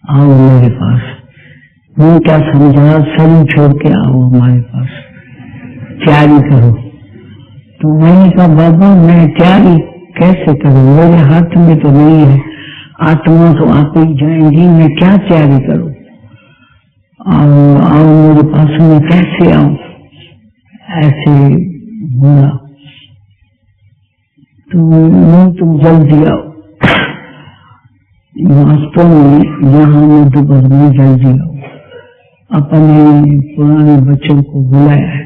आओ मेरे पास। मैं क्या समझा, शरीर छोड़ के आओ हमारे पास, तैयारी करो। तो मैंने कहा बाबा मैं तैयारी कैसे करूं, मेरे हाथ में तो नहीं है, आत्मा तो आप ही जाएंगी, मैं क्या तैयारी करूं। आओ मेरे पास, में कैसे आऊं, ऐसे बोला। तो नहीं तुम जल्दी आओ। वास्तव में यहाँ में दोपहर में जल्दी आओ। अपने पुराने बच्चों को बुलाया है।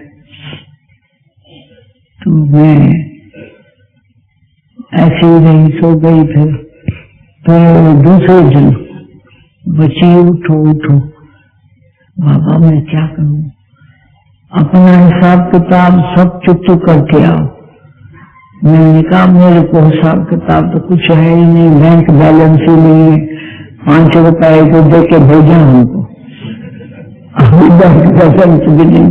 तो मैं ऐसे ही रही, सो गई। फिर दूसरे दिन बच्ची उठो उठो, बाबा मैं क्या करूं, अपना हिसाब किताब सब चुप करके आओ। मैंने कहा मेरे को हिसाब किताब तो कुछ है ही नहीं, बैंक बैलेंस ही नहीं है, 5 रुपए को दे के भेजा हमको, अभी बैंक बैलेंस भी नहीं।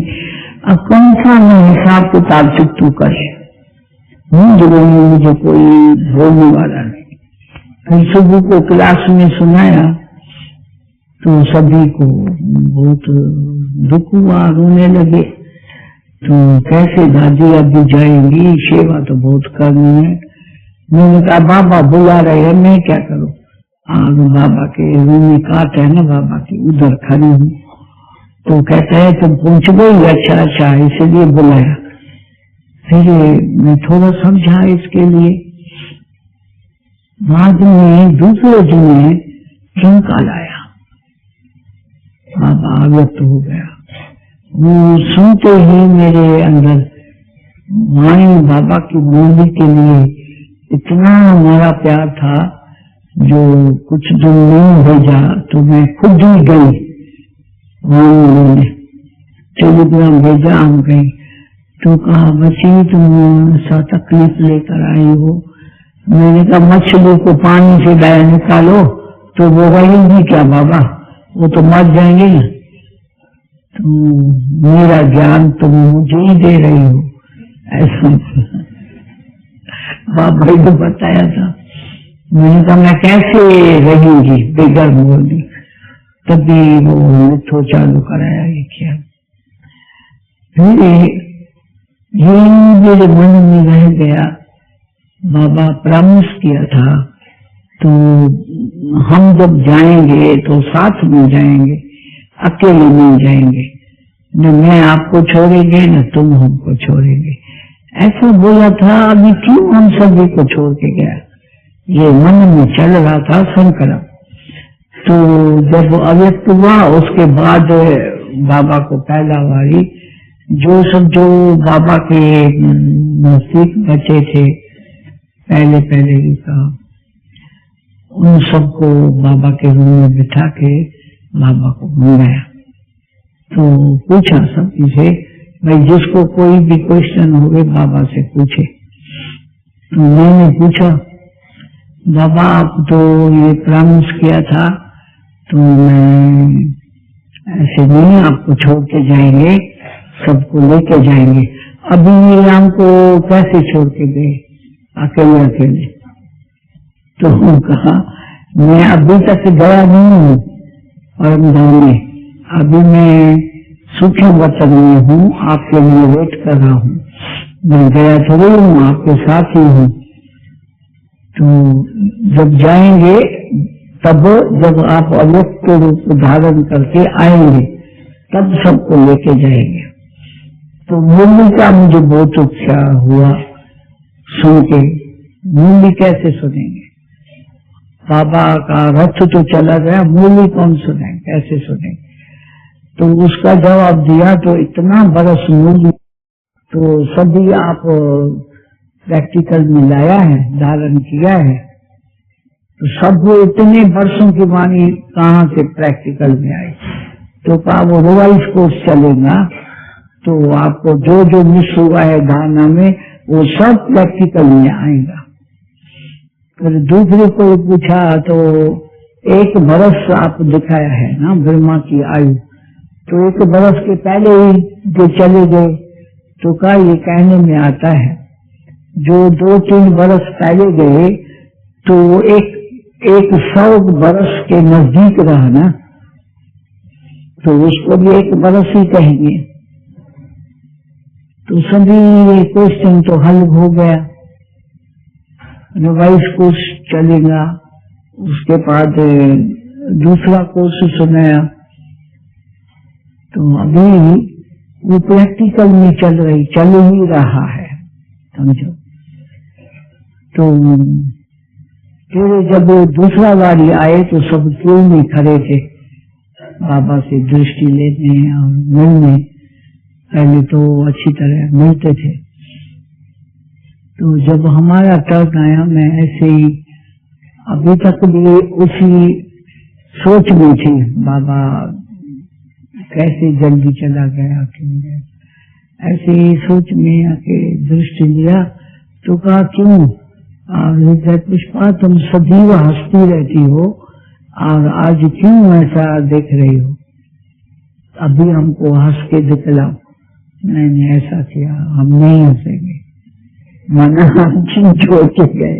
अब कौन सा मैं हिसाब किताब चुप करे, मुझे कोई बोलने वाला नहीं। फिर सुबह को क्लास में सुनाया तो सभी को बहुत दुख हुआ, रोने लगे। तो कैसे दादी अभी जाएंगी, सेवा तो बहुत करनी है। मैंने कहा बाबा बुला रहे हैं, मैं क्या करूं। बाबा के रूम में काट है ना बाबा की, उधर खड़ी हूँ। तो कहते हैं तुम पहुंच गई, अच्छा अच्छा इसलिए बुलाया। फिर मैं थोड़ा समझा इसके लिए। बाद में दूसरे दिन में चमका लाया, बाबा अव्यक्त हो गया। वो सुनते ही मेरे अंदर माई बाबा की मूर्ति के लिए इतना हमारा प्यार था, जो कुछ दिन नहीं भेजा तो मैं खुद ही गई। टेलीग्राम भेजा, हम गई। तो कहा बच्ची तुम सा तकलीफ लेकर आई हो। मैंने कहा मछली को पानी से बाहर निकालो तो वो रहेंगी क्या बाबा, वो तो मर जाएंगे ना। तो मेरा ज्ञान तुम मुझे ही दे रही हो, ऐसा बाबा ने बताया था। मैंने कहा मैं कैसे रहेंगी बेगर बोली। तभी वो मिठो चालू कराया ये क्या। फिर ये मेरे मन में रह गया, बाबा प्रॉमिस किया था तो हम जब जाएंगे तो साथ में जाएंगे, अकेले नहीं जाएंगे, न मैं आपको छोड़ेंगे न तुम हमको छोड़ेंगे, ऐसा बोला था। अभी क्यों हम सभी को छोड़ के गया, ये मन में चल रहा था संकल्प। तो जब अव्यक्त हुआ उसके बाद बाबा को पहला बारी जो बाबा के नजदीक बचे थे पहले ही कहा, उन सबको बाबा के रूम में बिठा के बाबा को बुलाया। तो पूछा सब से, भाई जिसको कोई भी क्वेश्चन हो बाबा से पूछे। तो मैंने पूछा बाबा आप तो ये प्रॉमिस किया था, तो मैं ऐसे नहीं आपको छोड़ के जाएंगे, सबको लेके जाएंगे। अभी ये हमको कैसे छोड़ के गए अकेले अकेले। तो कहा मैं अभी तक गया नहीं हूँ परमधाम में, अभी मैं सूक्ष्म वतन में हूँ, आपके लिए वेट कर रहा हूँ, मैं गया थोड़ी हूँ, आपके साथ ही हूँ। तो जब जाएंगे तब जब आप अव्यक्त के रूप धारण करके आएंगे तब सबको लेके जाएंगे। तो मुरली का मुझे बहुत उत्साह हुआ सुन के। मुरली कैसे सुनेंगे, बाबा का रथ तो चला गया, मूली कौन सुने, कैसे सुने। तो उसका जवाब दिया तो इतना बरस मूली तो सभी आप प्रैक्टिकल में लाया है, धारण किया है, तो सब इतने वर्षों की वाणी कहाँ से प्रैक्टिकल में आई। तो कहा वो रिवाइज कोर्स चलेगा तो आपको जो जो मिस हुआ है धारणा में वो सब प्रैक्टिकल में आएगा। फिर दूसरे को पूछा तो 1 बरस आप दिखाया है ना ब्रह्मा की आयु, तो 1 बरस के पहले ही जो चले गए, तो कहा ये कहने में आता है जो 2-3 बरस पहले गए तो एक 100 बरस के नजदीक रहा ना, तो उसको भी 1 बरस ही कहेंगे। तो सभी क्वेश्चन तो हल हो गया। रिवाइज कोर्स चलेगा, उसके बाद दूसरा कोर्स सुनाया, तो अभी वो प्रैक्टिकल में चल ही रहा है, समझो। तो फिर जब दूसरा बारी आए तो सब क्यों में खड़े थे बाबा से दृष्टि लेने और मिलने। पहले तो अच्छी तरह मिलते थे, तो जब हमारा टर्न आया मैं ऐसे ही अभी तक भी उसी सोच में थी, बाबा कैसे जल्दी चला गया, क्यों ऐसे ही सोच में आके दृष्टि लिया तो कहा क्यों पुष्पा तुम सदैव हंसती रहती हो और आज क्यों ऐसा देख रही हो, अभी हमको हंस के दिखलाओ। मैंने ऐसा किया, हम नहीं हंसेंगे, मना छोड़ के गए।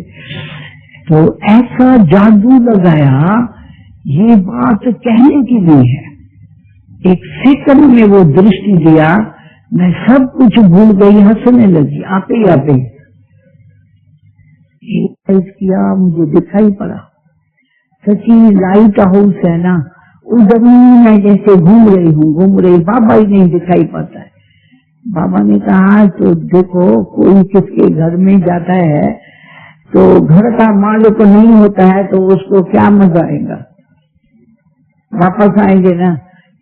तो ऐसा जादू लगाया, ये बात कहने की नहीं है। 1 सेकंड में वो दृष्टि दिया, मैं सब कुछ भूल गई, हंसने लगी आपे किया, मुझे दिखाई पड़ा सची लाइट हाउस है ना, उस जमीन में जैसे घूम रही, बाबा ही नहीं दिखाई पड़ता है। बाबा ने कहा तो देखो कोई किसके घर में जाता है तो घर का मालिक नहीं होता है तो उसको क्या मजा आएगा, वापस आएंगे ना।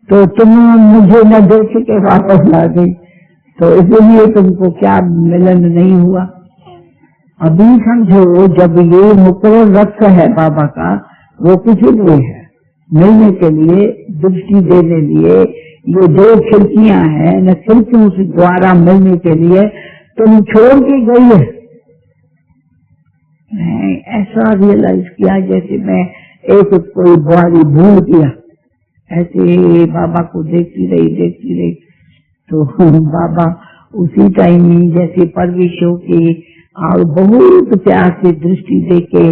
तो तुम मुझे न देख के वापस ला गई, तो इसलिए तुमको क्या मिलन नहीं हुआ। अभी समझो जब ये मुकर्रर रक्त है बाबा का, वो किस लिए है, मिलने के लिए, दृष्टि देने लिए। ये 2 खिड़कियां हैं न, खिड़कियों से द्वारा मिलने के लिए तुम छोड़ के गई है। ऐसा रियलाइज किया जैसे मैं एक कोई बुआरी भूल गया, ऐसे बाबा को देखती रही। तो बाबा उसी टाइम में जैसे परवेश होके और बहुत प्यार से दृष्टि देके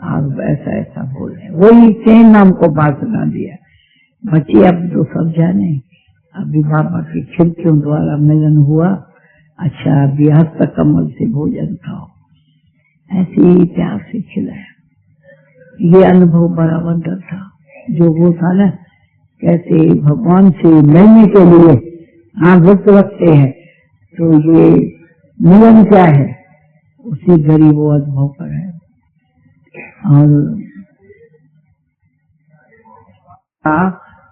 और ऐसा बोल रहे, वही सेम नाम को बात सुना दिया। बच्चे अब तो सब जाने, अभी बाबा की खिड़कियों द्वारा मिलन हुआ, अच्छा अभी हस्त कमल से भोजन खाओ, ऐसे ही प्यार से खिलाया। ये अनुभव बड़ा वंडर था, जो वो था ना कैसे भगवान से मिलने के लिए वक्त रखते हैं, तो ये मिलन क्या है उसी घड़ी वो अनुभव पर है। और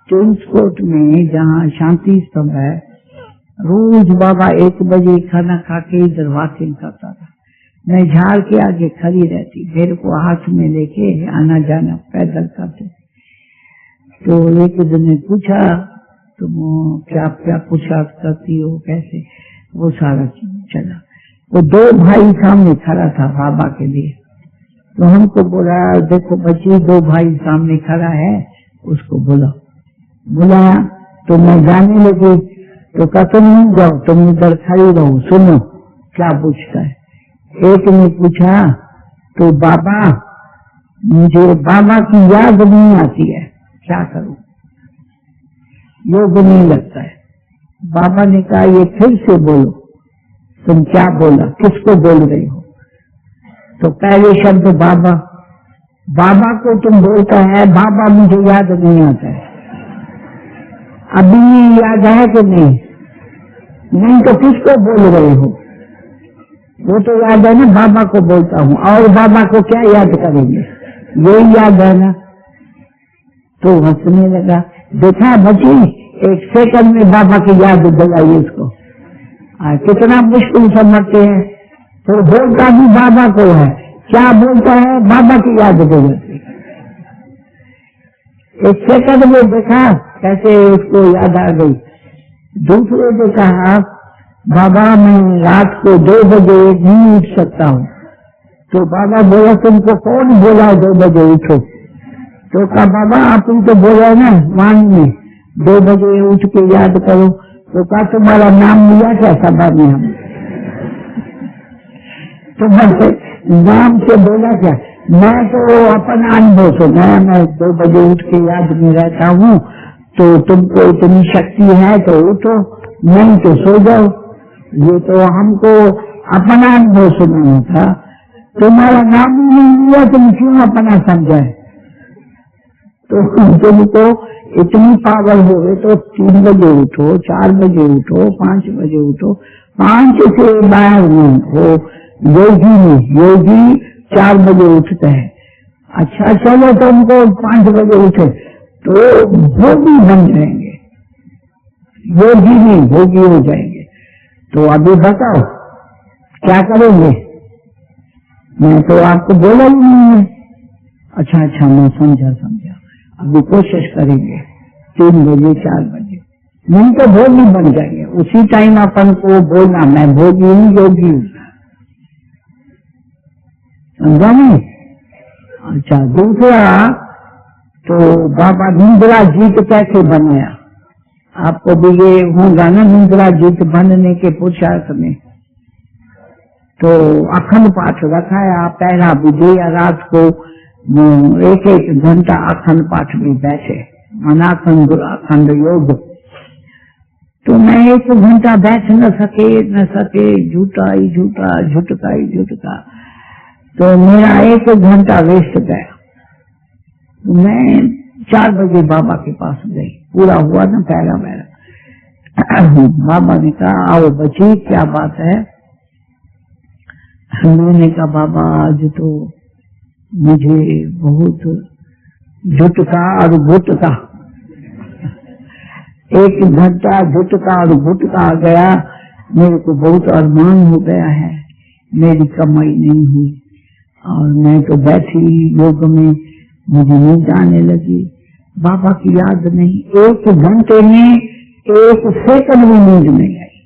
ट्रांसपोर्ट में जहाँ शांति स्तंभ है, रोज बाबा 1 बजे खाना खा के इधर वॉकिंग करता था। मैं झाड़ के आगे खड़ी रहती, मेरे को हाथ में लेके आना जाना पैदल करते। तो एक दिन ने पूछा तुम क्या क्या पूछा करती हो, कैसे, वो सारा चला। वो 2 भाई सामने खड़ा था बाबा के लिए, तो हमको बोला देखो बच्ची 2 भाई सामने खड़ा है, उसको बुलाया। तो मैं जाने लगी, तो कहा तुम नहीं जाओ, तुम इधर खड़ी रहो, सुनो क्या पूछता है। एक ने पूछा तो बाबा मुझे बाबा की याद नहीं आती है, क्या करूं, योग नहीं लगता है। बाबा ने कहा ये फिर से बोलो, तुम क्या बोला, किसको बोल रही हो। तो पहले शब्द बाबा, बाबा को तुम बोलता है, बाबा मुझे याद नहीं आता है। अभी याद है कि नहीं, नहीं तो किसको बोल रहे हो, वो तो याद है ना, बाबा को बोलता हूँ, और बाबा को क्या याद करेंगे। यही याद है ना। तो हंसने लगा। देखा बच्ची, 1 सेकंड में बाबा की याद दिलाई इसको। कितना मुश्किल समझते हैं। तो बोलता भी बाबा को है, क्या बोलता है, बाबा की याद दिलाती। 1 सेकंड में देखा कैसे उसको याद आ गई। दूसरे ने कहा, बाबा मैं रात को 2 बजे नहीं उठ सकता हूँ। तो बाबा बोला, तुमको कौन बोला 2 बजे उठो? तो कहा, बाबा आप तो बोला ना वाणी में 2 बजे उठ के याद करो। तो कहा, तुम्हारा नाम लिया क्या सभा में? हम तुम्हारे नाम से बोला क्या? मैं तो अपना अनुभव सुना, मैं 2 बजे उठ के याद में रहता हूँ। तो तुमको इतनी शक्ति है तो उठो, नहीं तो सो जाओ। ये तो हमको अपना अनुभव सुनाना था। तुम्हारा नाम नहीं लिया, तुम क्यों अपना समझाए? तो तुमको इतनी पावर हो तो 3 बजे उठो, 4 बजे उठो, 5 बजे उठो। 5 से बाहर नहीं हो। योगी 4 बजे उठते हैं। अच्छा चलो तुमको 5 बजे उठे तो भोगी बन जाएंगे, योगी नहीं भोगी हो जाएंगे। तो अभी बताओ क्या करेंगे? मैं तो आपको बोला ही नहीं है। अच्छा मैं समझा। अभी कोशिश करेंगे 3 बजे 4 बजे, नहीं तो भोगी बन जाएंगे। उसी टाइम अपन को बोलना, मैं भोगी हूँ, योगी हूँ। समझा नहीं? अच्छा दूसरा, तो बाबा निंद्रा जीत कैसे बनाया? आपको भी ये होगा ना, निंद्रा जीत बनने के पुरुषार्थ में। तो अखंड पाठ रखाया, पहला भी दिया। रात को 1-1 घंटा अखंड पाठ में बैठे, अनाखंड अखंड योग। तो मैं 1 घंटा बैठ न सके, झुटका। तो मेरा 1 घंटा वेस्ट गया। तो मैं 4 बजे बाबा के पास गई, पूरा हुआ ना पहला मेरा। बाबा ने कहा, आओ बच्ची क्या बात है? मैंने कहा, बाबा आज तो मुझे बहुत झुटका और घुटका, 1 घंटा झुटका और घुटका आ गया। मेरे को बहुत अरमान हो गया है, मेरी कमाई नहीं हुई और मैं तो बैठी योग में, मुझे नींद आने लगी, बाबा की याद नहीं। 1 घंटे में 1 सेकंड भी नींद नहीं आई,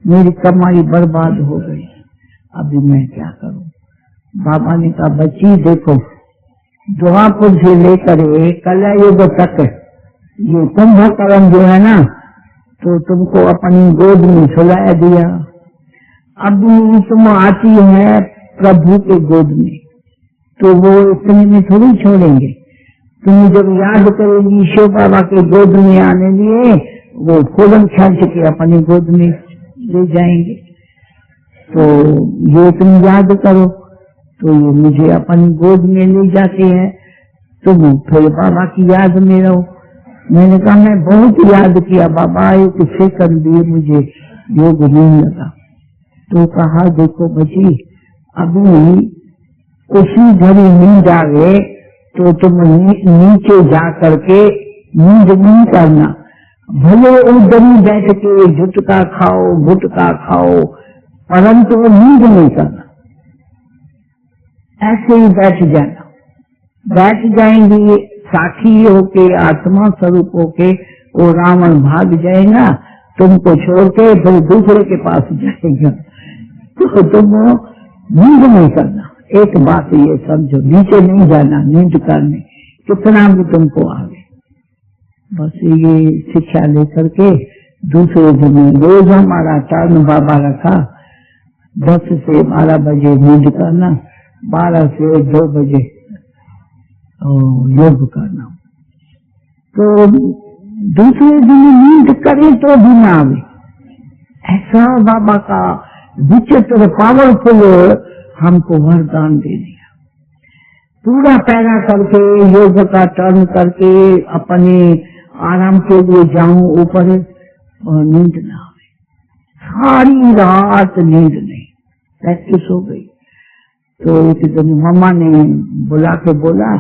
मेरी कमाई बर्बाद हो गई। अभी मैं क्या करूं? बाबा ने कहा, बच्ची देखो, द्वापुर से लेकर कलयुग तक ये कुंभकर्ण जो है ना, तो तुमको अपनी गोद में सुलाया दिया। अभी तुम आती है प्रभु के गोद में, तो वो इतने में थोड़ी छोड़ेंगे। तुम जब याद करेगी शिव बाबा के गोद में आने लिए, वो फूलन खींच के अपनी गोद में ले जाएंगे। तो ये तुम याद करो। तो ये मुझे अपनी गोद में ले जाते हैं, तुम फिर बाबा की याद में रहो। मैंने कहा, मैं बहुत याद किया बाबा, 1 सेकंड भी मुझे योग नहीं लगा। तो कहा, देखो बच्ची, अभी उसी घड़ी नींद आ गए तो तुम नीचे जा करके नींद नहीं करना, भले उधर ही बैठ के झुटका खाओ, गुटका खाओ, परंतु नींद नहीं करना। ऐसे ही बैठ जाना। बैठ जाएंगे साक्षी होके, आत्मा स्वरूप होके, वो रावण भाग जाएगा तुमको छोड़ के, फिर दूसरे के पास जाएगा। तो तुम नींद नहीं करना। एक बात ये समझो, नीचे नहीं जाना नींद करने, कितना भी तुमको आवे। बस ये शिक्षा लेकर के दूसरे दिन रोज हमारा टर्न बाबा रखा, 10 से 12 बजे नींद करना, 12 से 2 बजे योग करना। तो दूसरे दिन नींद करे तो भी ना आवे। ऐसा बाबा का विचित्र पावरफुल हमको वरदान दे दिया। पूरा पैरा करके योग का टर्न करके अपने आराम के लिए जाऊं ऊपर और नींद ना आवे। सारी रात नींद नहीं, प्रैक्टिस हो गई। तो एक दिन मम्मा ने बुला के बोला,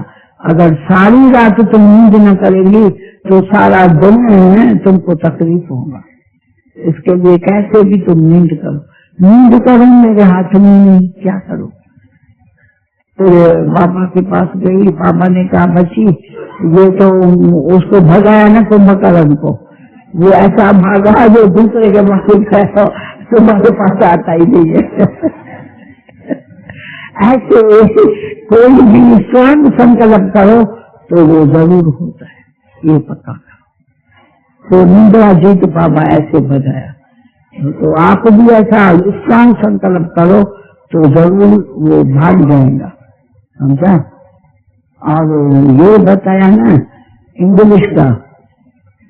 अगर सारी रात तुम नींद न करेंगी तो सारा दिन तुमको तकलीफ होगा, इसके लिए कैसे भी तुम नींद करो। नींद करो मेरे हाथ में नहीं, क्या करो। फिर बाबा के पास गई, बाबा ने कहा बच्ची ये तो उसको भगाया ना कुंभकर्ण को, वो ऐसा भागा जो दूसरे के पास तुम्हारे पास आता ही नहीं है। ऐसे कोई भी स्वयं संकल्प करो तो वो जरूर होता है, ये पक्का करो। तो निंद्रा जीत बाबा ऐसे बताया, तो आप भी ऐसा स्वयं संकल्प करो तो जरूर वो भाग जाएगा, समझा। और ये बताया ना इंग्लिश का,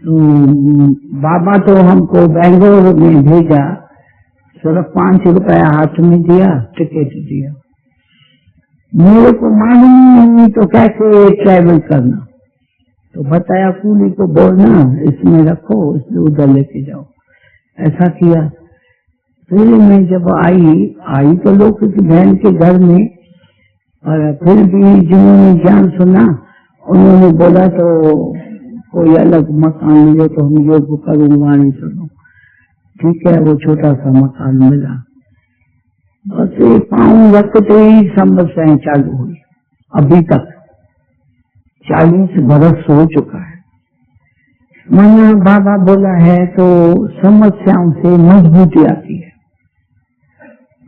तो बाबा तो हमको बेंगलोर में भेजा, सिर्फ 5 रुपया हाथ में दिया, टिकट दिया। मेरे को मालूम नहीं तो कैसे ट्रैवल करना, तो बताया कूली को बोलना इसमें रखो, इसमें उधर लेके जाओ। ऐसा किया। फिर मैं जब आई तो लोग की बहन के घर में, और फिर भी जिन्होंने ज्ञान सुना उन्होंने बोला तो कोई अलग मकान मिले तो हम योग करूंगा, नहीं सुनो। ठीक है, वो छोटा सा मकान मिला। बस पाँव रखते ही समस्याएं चालू हुई। अभी तक 40 बरस हो चुका है। मैंने बाबा बोला है तो समस्याओं से मजबूती आती है,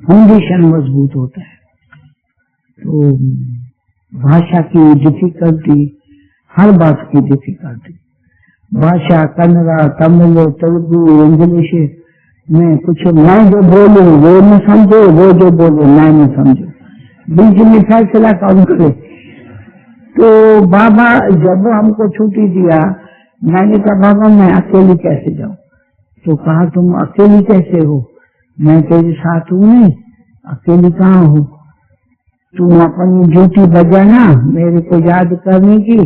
फाउंडेशन मजबूत होता है। तो भाषा की डिफिकल्टी, हर बात की डिफिकल्टी, भाषा कन्नड़ा, तमिल, तेलुगु, इंग्लिश में कुछ मैं जो बोलूं वो न समझो, वो जो बोलूं मैं न समझो, बीच में फैसला कौन करे। तो बाबा जब हमको छुट्टी दिया, मैंने कहा बाबा मैं अकेली कैसे जाऊं। तो कहा तुम अकेली कैसे हो, मैं तेरे साथ हूं नहीं, अकेली कहाँ हूँ। तुम अपनी ड्यूटी बजाना मेरे को याद करने की,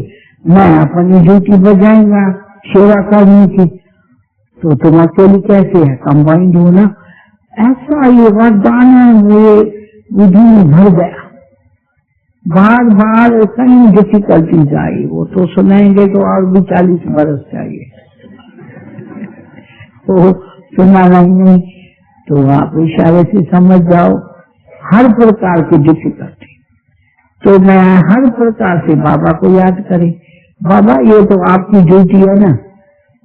मैं अपनी ड्यूटी बजाएंगा सेवा करने की, तो तुम अकेली कैसे है, कंबाइंड हो ना। ऐसा ये वरदान मेरे बुद्धि में भर गया। बार बार कई डिफिकल्टीज आई, वो तो सुनाएंगे तो और भी 40 बरस चाहिए, तो सुना नहीं। तो आप इशारे से समझ जाओ हर प्रकार की डिफिकल्टी। तो मैं हर प्रकार से बाबा को याद करें, बाबा ये तो आपकी ड्यूटी है ना,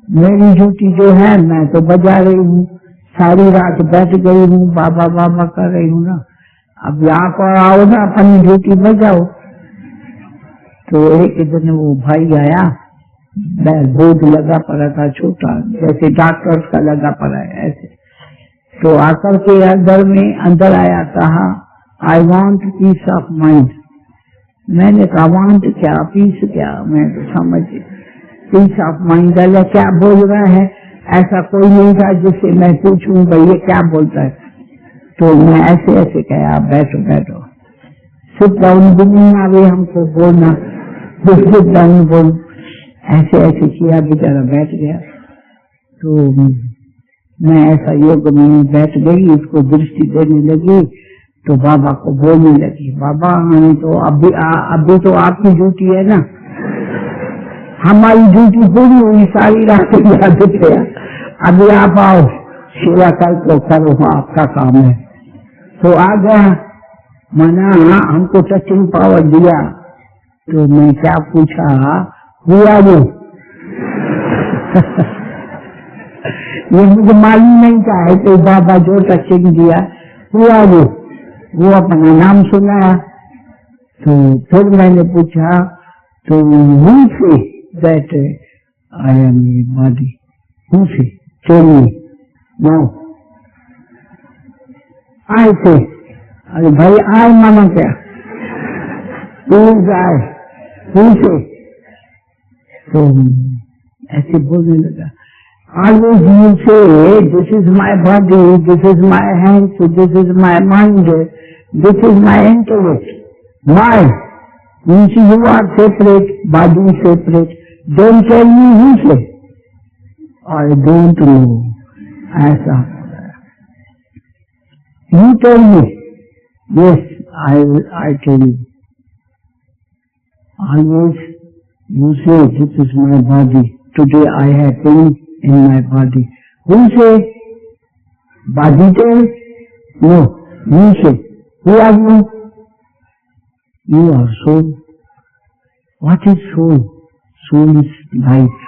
मेरी ड्यूटी जो है मैं तो बजा रही हूँ, सारी रात बैठ गई हूँ, बाबा बाबा कर रही हूँ ना, अब यहाँ पर आओ ना अपनी ड्यूटी बजाओ। तो एक दिन वो भाई आया, बोर्ड लगा पड़ा था छोटा, जैसे डॉक्टर्स का लगा पड़ा है ऐसे। तो आकर के अंदर आया, कहा I want piece of mind. मैंने कहा वांट क्या, पीस क्या, मैं तो समझ पीस ऑफ माइंड अल्लाह क्या बोल रहा है। ऐसा कोई नहीं था जिससे मैं पूछूं भाई ये क्या बोलता है। तो मैं ऐसे ऐसे कहा आप बैठो बैठो, सिट डाउन भी नहीं आवे हमको बोलना, सिट डाउन बोल, ऐसे ऐसे किया, बेचारा बैठ गया। तो मैं ऐसा योग में बैठ गई, उसको दृष्टि देने लगी, तो बाबा को बोलने लगी, बाबा हमें तो अभी तो आपकी ड्यूटी है ना, हमारी ड्यूटी पूरी हुई, सारी रात याद किया, अभी आप आओ सेवा करो, आपका काम है। तो आ गया, मना हमको टचिंग पावर दिया। तो मैं क्या पूछा, हुआ वो ये मुझे मालूम नहीं था, तो बाबा जो टचिंग दिया हुआ वो अपना नाम सुनाया। तो फिर मैंने पूछा तो who say that I am a body, who say, tell me now। I say, अरे भाई I माना क्या, who is I, who say। तो ऐसे बोलने लगा, always you say this is my body, this is my hands, this is my mind, this is my intellect, my means you are separate, body separate, don't tell me who say, I don't know। ऐसा you tell me, yes I tell you, always you say, this is my body. Today I have pain in my body. Who say? Body says? No, you say. Who are you? You are soul. What is soul? Soul is life.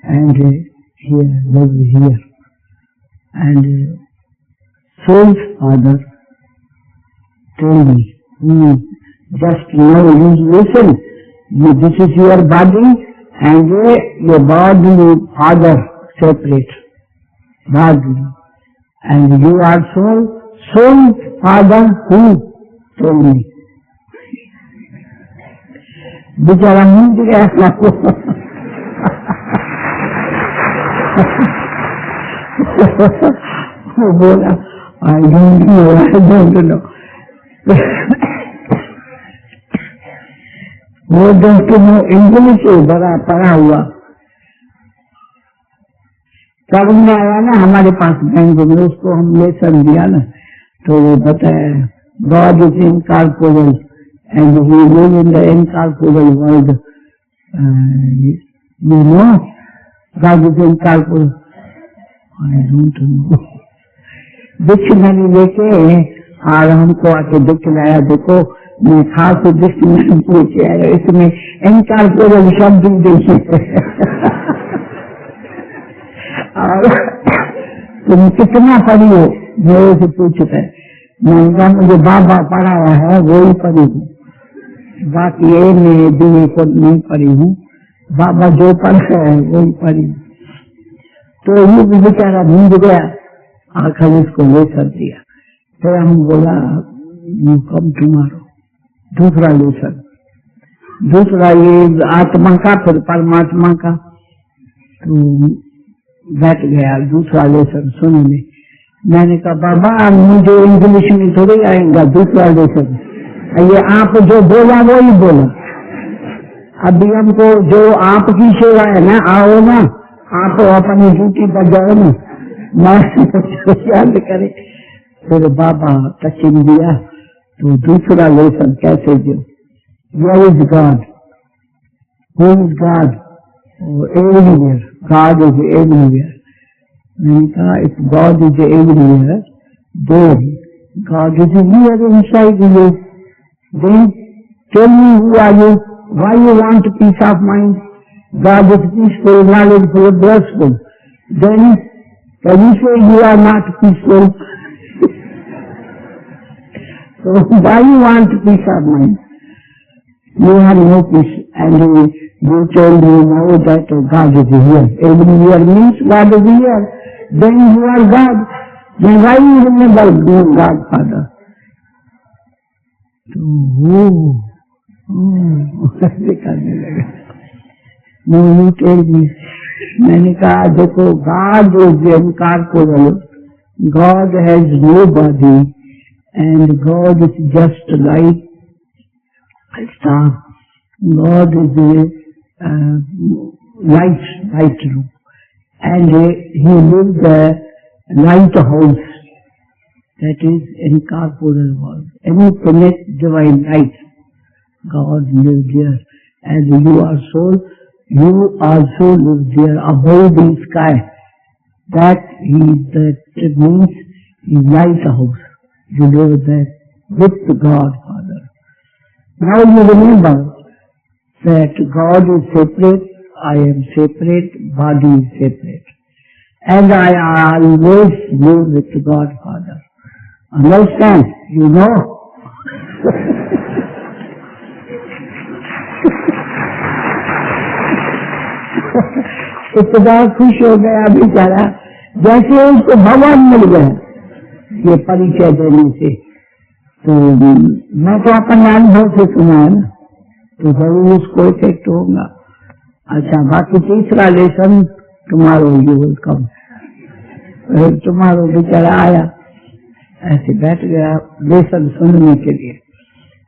And here, live here. And soul's father told me, just now you listen, this is your body and your body and father separate. Body. And you are soul. Soul's father who told me. बेचारा मुझ गया वो बोला I don't know वो दोस्तों इंग्लिश से बड़ा पढ़ा हुआ तब में आया ना हमारे पास बैंक में, उसको हम लेसन दिया ना तो वो बताया God is incorporeal and he lives in the incorporeal world. You know God is incorporeal. I don't know. Dictionary लेके और हमको आके दिखलाया, देखो मैं खास डिक्शनरी लेके आया, इसमें इनकॉर्पोरेबल शब्द देखिए और तुम कितना पढ़ी हो मेरे से पूछते हैं। मैंने कहा मुझे बाबा पढ़ा हुआ है वही पढ़ी हूँ, बाकी ये मैं भी को नहीं पढ़ी हूँ, बाबा जो पढ़ा है वही पढ़ी हूँ। तो ये भी बेचारा भूल गया, आखिर इसको ले कर दिया। फिर हम बोला यू कम टुमारो, दूसरा लेसन, दूसरा ये आत्मा का फिर परमात्मा का। तो बैठ गया दूसरा लेसन सुनने। मैंने कहा बाबा मुझे इंग्लिश में थोड़ी आएगा दूसरा लेसन, ये आप जो बोला वही बोला। अभी हमको जो आपकी सेवा है ना, आओ ना आप अपनी ड्यूटी पर जाओ ना, याद करे। फिर बाबा टचिंग दिया तो दूसरा लेसन कैसे दो, Where is God? Who is God? Everywhere. God is everywhere. मैंने कहा if God is everywhere, then God is here inside you. Then tell me who are you? Why you want peace of mind? God is peaceful, knowledgeful, blissful. Then can you say you are not peaceful? So why you want peace of mind? You have no peace, and you tell me now that God is here. Everywhere means God is here. Then you are God. Then why you remember God, Father? तो ऐसे करने लगा। No, you tell me. मैंने कहा देखो God is incorporeal. God has no body, and God is just like a star. God is a light room, and He lives a lighthouse, that is incorporeal world. Any planet, divine light, God lives there. As you are soul, you also live there above the sky. That means lighthouse. You live there with God, Father. Now you remember that God is separate, I am separate, body is separate. And I always live with God, Father. Understand? You know? इतना खुश हो गया बेचारा, जैसे उसको भगवान मिल गया ये परिचय देने से। तो मैं तो अपने अनुभव से सुना है ना, तो जरूर उसको इफेक्ट होगा। अच्छा, बाकी तीसरा लेसन तुम्हारो यू विल कम। तुम्हारो बेचारा आया, ऐसे बैठ गया लेसन सुनने के लिए।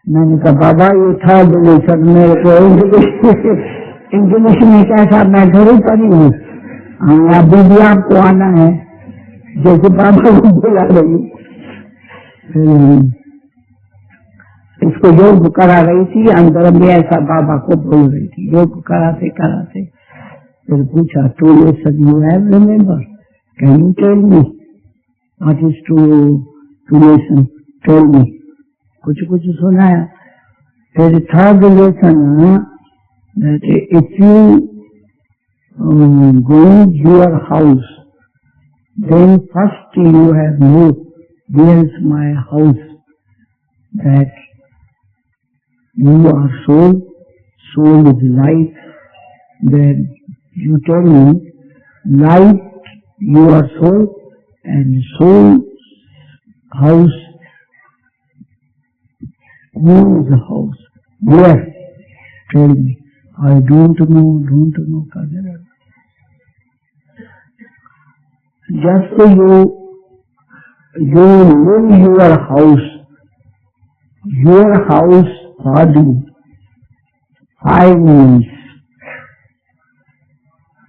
मैंने कहा बाबा ये था लेसन मेरे को इंग्लिश में कैसा, मैं घर ही पढ़ी हूँ, अभी भी आपको आना है जैसे बाबा को बुला रही। इसको योग करा रही थी, अंदर में ऐसा बाबा को बोल रही थी। योग कराते कराते फिर पूछा, two lesson you have remember, can you tell me what is two lesson, tell me. कुछ कुछ सुनाया। फिर third lesson, if you go to your house, then first you have moved, where is my house, that you are soul, soul is light, then you tell me, light you are soul, and soul house, who is the house, where, tell me, I don't know, Kadera. Just you live your house body, 5 means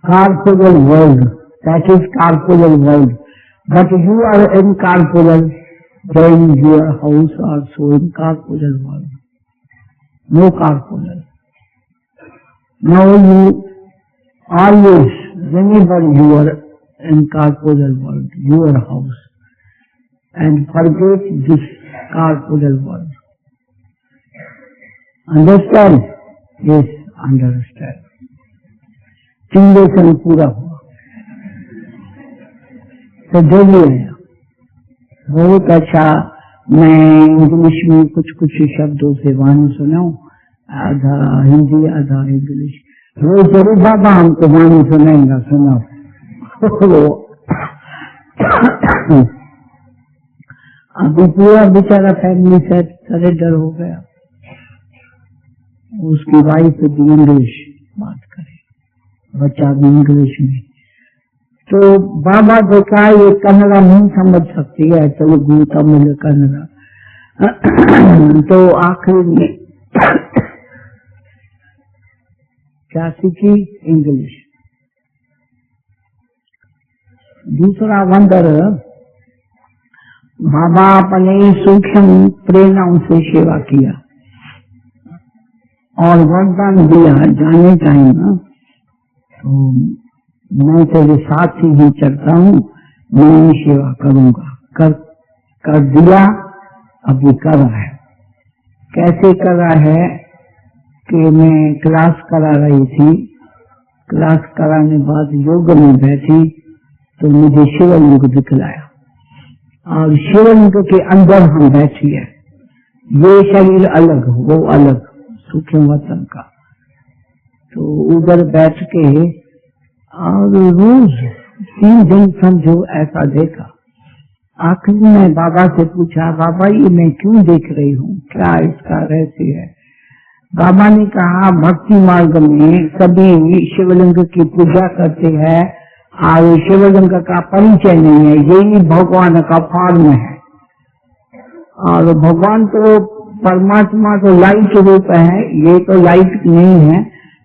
corporeal world, that is corporeal world, but you are incorporeal, then your house also incorporeal world, no corporeal. Now you always remember your incorporeal world, your house, and forget this corporeal world. Understand? Yes, understand. 3 lesson पूरा हुआ। तो डेली आया, बहुत अच्छा। मैं इंग्लिश में कुछ कुछ शब्दों से वाणी सुनाऊं, आधा हिंदी आधा इंग्लिश। रोज जरूर बाबा हमको वाणी सुनाएंगा, सुनाओ। अभी पूरा बेचारा फैमिली से सरेंडर हो गया। उसकी वाइफ भी इंग्लिश बात करे, बच्चा भी इंग्लिश में। तो बाबा देखा ये कन्नड़ा नहीं समझ सकती है, तेलुगु तमिल कन्नड़ा, तो आखिर में क्या सीखी? इंग्लिश। दूसरा वंदर, बाबा अपने सूक्ष्म प्रेरणाओं से सेवा किया और वरदान दिया, जाने टाइम तो मैं तेरे साथ ही चलता हूँ, मैं सेवा करूंगा। कर दिया, अभी कर रहा है। कैसे कर रहा है कि मैं क्लास करा रही थी, क्लास कराने बाद योग में बैठी तो मुझे शिवलिंग दिखलाया, और शिवलिंग के अंदर हम बैठी है। ये शरीर अलग, वो अलग, सूक्ष्म वतन का। तो उधर बैठ के और रोज 3 दिन समझो ऐसा देखा। आखिर में बाबा से पूछा, बाबा ये मैं क्यों देख रही हूँ, क्या इसका रहस्य है? बाबा ने कहा, भक्ति मार्ग में सभी शिवलिंग की पूजा करते हैं और शिवलिंग का परिचय नहीं है, यही भगवान का फॉर्म है। और भगवान तो परमात्मा तो लाइट रूप है, ये तो लाइट नहीं है,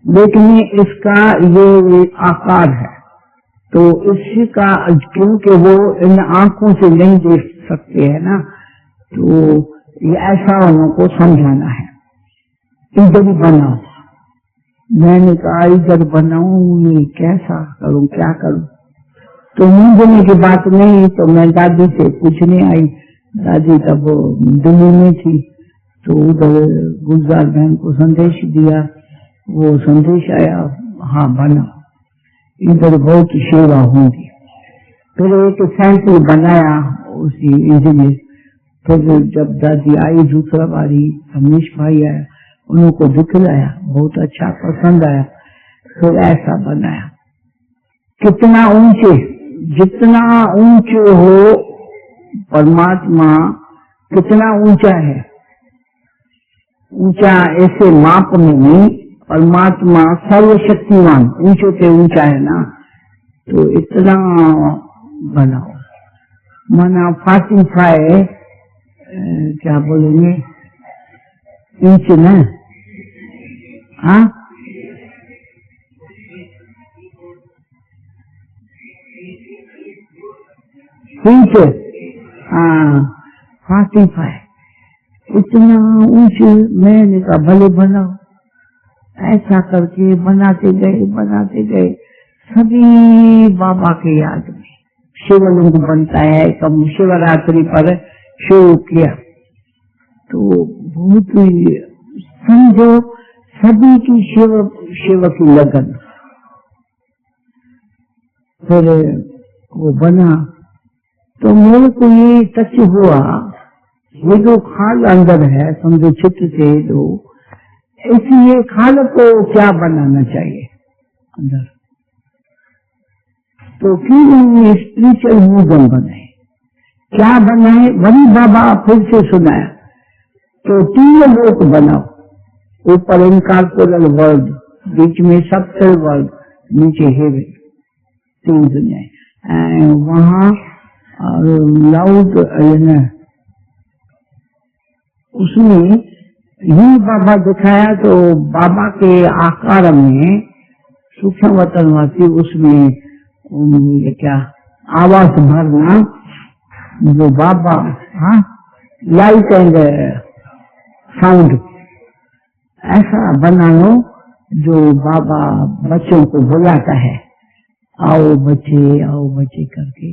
लेकिन इसका ये आकार है। तो इसका क्योंकि वो इन आंखों से नहीं देख सकते है ना, तो ये ऐसा उनको समझाना है। इधर बनाओ, मैंने कहा इधर बनाऊं, ये कैसा करूं, क्या करूं? तो मूंझने की बात नहीं, तो मैं दादी से पूछने आई। दादी तब दिल्ली में थी, तो उधर गुलजार बहन को संदेश दिया, वो संदेश आया, हाँ बनाओ, इधर बहुत सेवा होगी। फिर एक सैंपल बनाया उसी इंजीनियर। फिर जब दादी आई दूसरा बारी, रमेश भाई आया, उनको दिखलाया, बहुत अच्छा पसंद आया। फिर ऐसा बनाया। कितना ऊंचे, जितना ऊंचे हो परमात्मा, कितना ऊंचा है, ऊंचा ऐसे माप में नहीं, परमात्मा सर्वशक्तिवान, ऊंचे से ऊंचा है ना, तो इतना बनाओ। माना 45 क्या बोलेंगे इंच ना, हाँ इंच, हाँ 45। इतना ऊंचे। मैंने कहा भले बनाओ। ऐसा करके बनाते गए सभी बाबा के याद में शिवलिंग बनता है। कब शिवरात्रि पर शुरू किया तो बहुत ही समझो सभी की शिव की लगन। फिर वो बना तो मेरे को ये टच हुआ, ये जो खाल अंदर है समझो चित्र से दो, इसलिए खाल को क्या बनाना चाहिए अंदर, तो क्यों स्पिरिचुअल म्यूजियम बनाए, क्या बनाए, वही बाबा फिर से सुनाया। तो 3 लोक बनाओ, ऊपर इनकॉर्पोरल वर्ल्ड, बीच में सबटल वर्ल्ड, नीचे हेवन, 3 दुनिया। वहाँ लाउड उसमें ही बाबा दिखाया। तो बाबा के आकार में सूक्ष्म वतनवासी उसमें ये क्या आवाज भरना, जो बाबा, हाँ, लाइट एंड साउंड ऐसा बनाओ जो बाबा बच्चों को बुलाता है, आओ बच्चे करके।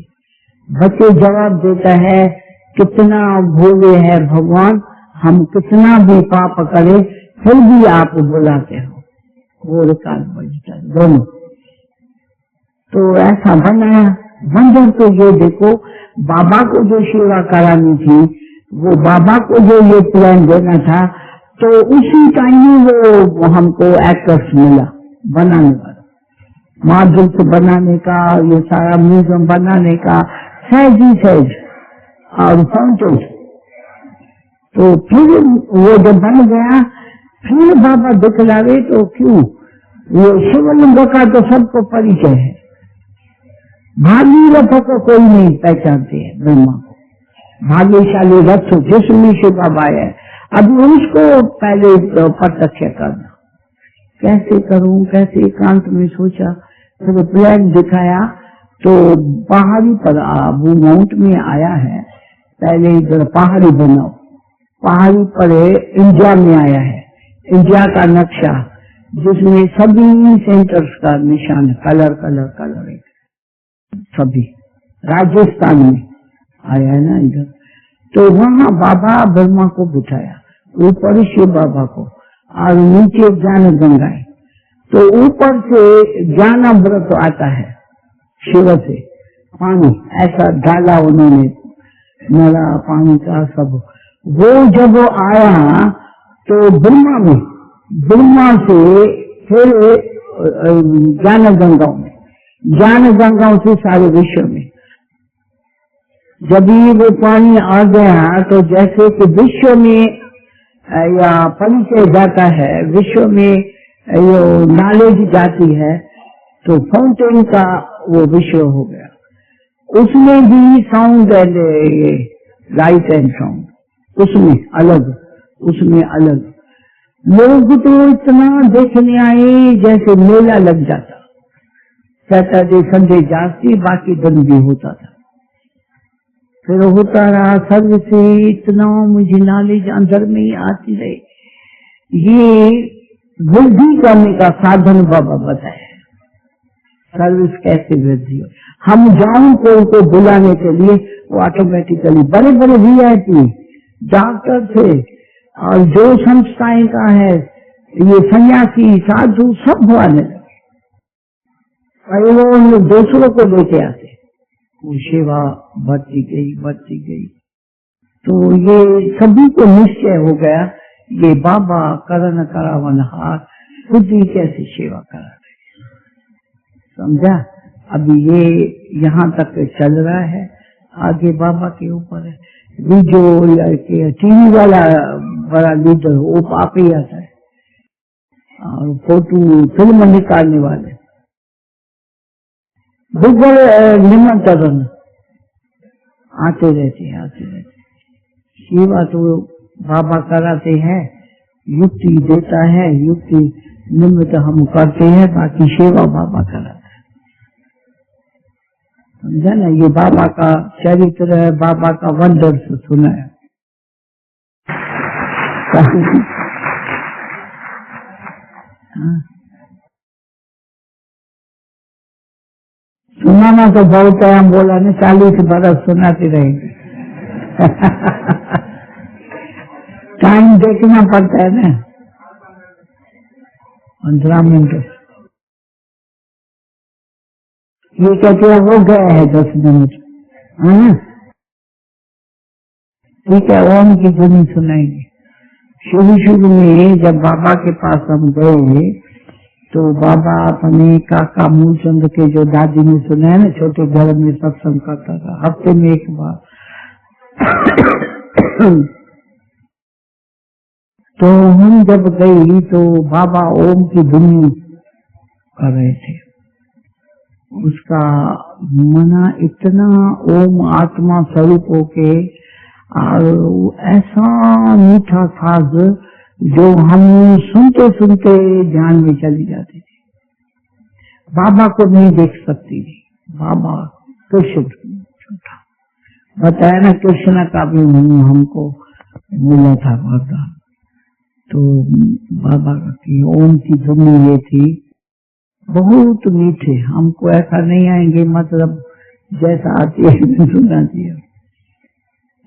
बच्चे जवाब देता है, कितना भोले है भगवान, हम कितना भी पाप करें फिर भी आप बुलाते हो। वो रिकॉर्ड बजता है दोनों। तो ऐसा बनाया। बंदर तो ये देखो, बाबा को जो सेवा करानी थी, वो बाबा को जो ये प्लान देना था, तो उसी टाइम वो हमको एक्टर्स मिला बनाने वाला, मार्बल्स बनाने का, ये सारा म्यूजियम बनाने का, सहज और फाउंटेन। तो फिर वो जब बन गया, फिर बाबा दिखलावे तो क्यों, वो शिवलिंग का तो सबको परिचय है, भागीरथ को कोई नहीं पहचानते है, ब्रह्मा को। भाग्यशाली रथ जिसमें शिव बाबा है, अभी उसको पहले प्रत्यक्ष करना। कैसे करूं, कैसे एकांत में सोचा, फिर प्लान दिखाया। तो पहाड़ी पर वो माउंट में आया है, पहले इधर पहाड़ी बनाओ, पहाड़ी पर इंडिया में आया है, इंडिया का नक्शा जिसमें सभी सेंटर्स का निशान, कलर सभी राजस्थान में आया है ना इधर। तो वहाँ बाबा ब्रह्मा को बिठाया, ऊपर शिव बाबा को, और नीचे ज्ञान गंगाएं। तो ऊपर से ज्ञानामृत आता है शिव से, पानी ऐसा डाला उन्होंने, नला पानी का सब। वो जब आया तो ब्रह्मा से फिर ज्ञान गंगाओं से सारे विश्व में जब वो पानी आ गया, तो जैसे कि विश्व में या परिचय जाता है, विश्व में ये नॉलेज जाती है, तो फाउंटेन का वो विश्व हो गया। उसमें भी sound and light and sound, उसमें अलग लोग तो इतना देखने आए जैसे मेला लग जाता। सैटरडे संडे जाती, बाकी दिन भी होता था। फिर होता रहा सर्व से, इतना मुझे नॉलेज अंदर में ही आती रही। ये वृद्धि करने का साधन बाबा बताया, सर्विस कैसे वृद्धि हो। हम जाऊं को बुलाने के लिए, वो ऑटोमेटिकली बड़े VIP डॉक्टर थे, और जो संस्थाएं का है, ये सन्यासी साधु सब आने लगे, और वो दूसरों को लेके आते, वो सेवा बढ़ती गई। तो ये सभी को निश्चय हो गया, ये बाबा करण करावनहार खुद ही कैसे सेवा करा रहे, समझा। अभी ये यहाँ तक चल रहा है, आगे बाबा के ऊपर है। वीडियो टीवी वाला बड़ा लीडर वो आप ही आता है, और फोटो फिल्म निकालने वाले निमंत्रण आते रहते। सेवा तो बाबा कराते हैं, युक्ति देता है, युक्ति निमित्त हम करते हैं, बाकी सेवा बाबा कराता है, समझा ना। ये बाबा का चरित्र है, बाबा का वंडर सुना है। सुनाना तो बहुत है, हम बोला नहीं 40 बरस सुनाते रहेंगे। टाइम देखना पड़ता है ना, 15 मिनट। ये कहते हैं हो गया है 10 मिनट। ठीक है, ओम की धुनी सुनाएंगे। शुरू में जब बाबा के पास हम गए तो बाबा अपने काका मूलचंद के, जो दादी ने सुना है ना, छोटे घर में सत्संग करता था हफ्ते में एक बार। तो हम जब गई तो बाबा ओम की धुनी कर रहे थे। उसका मना इतना ओम आत्मा स्वरूप होके, और ऐसा मीठा था जो हम सुनते सुनते ध्यान में चली जाती थी। बाबा को नहीं देख सकती थी। बाबा कृष्ण छोटा बताया ना, कृष्ण का भी हमको मिला था वरदान। तो बाबा की ओम की धुनी ये थी, बहुत मीठे। हमको ऐसा नहीं आएंगे, मतलब जैसा आती है सुना दिया,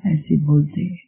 ऐसे बोलते हैं।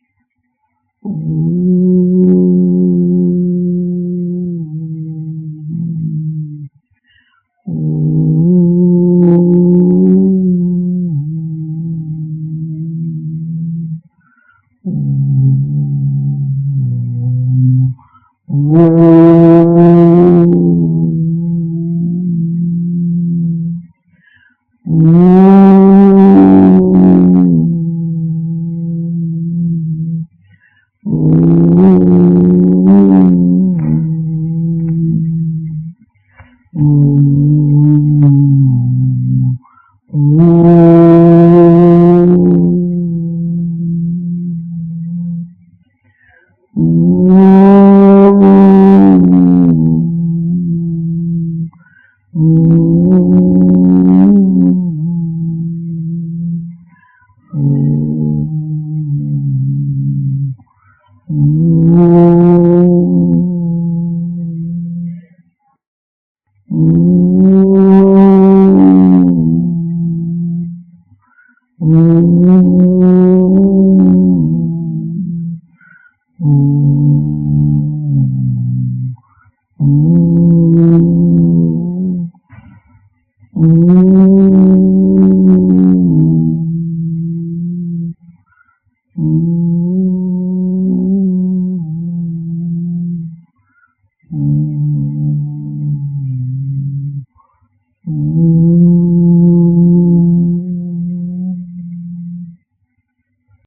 Mm-hmm.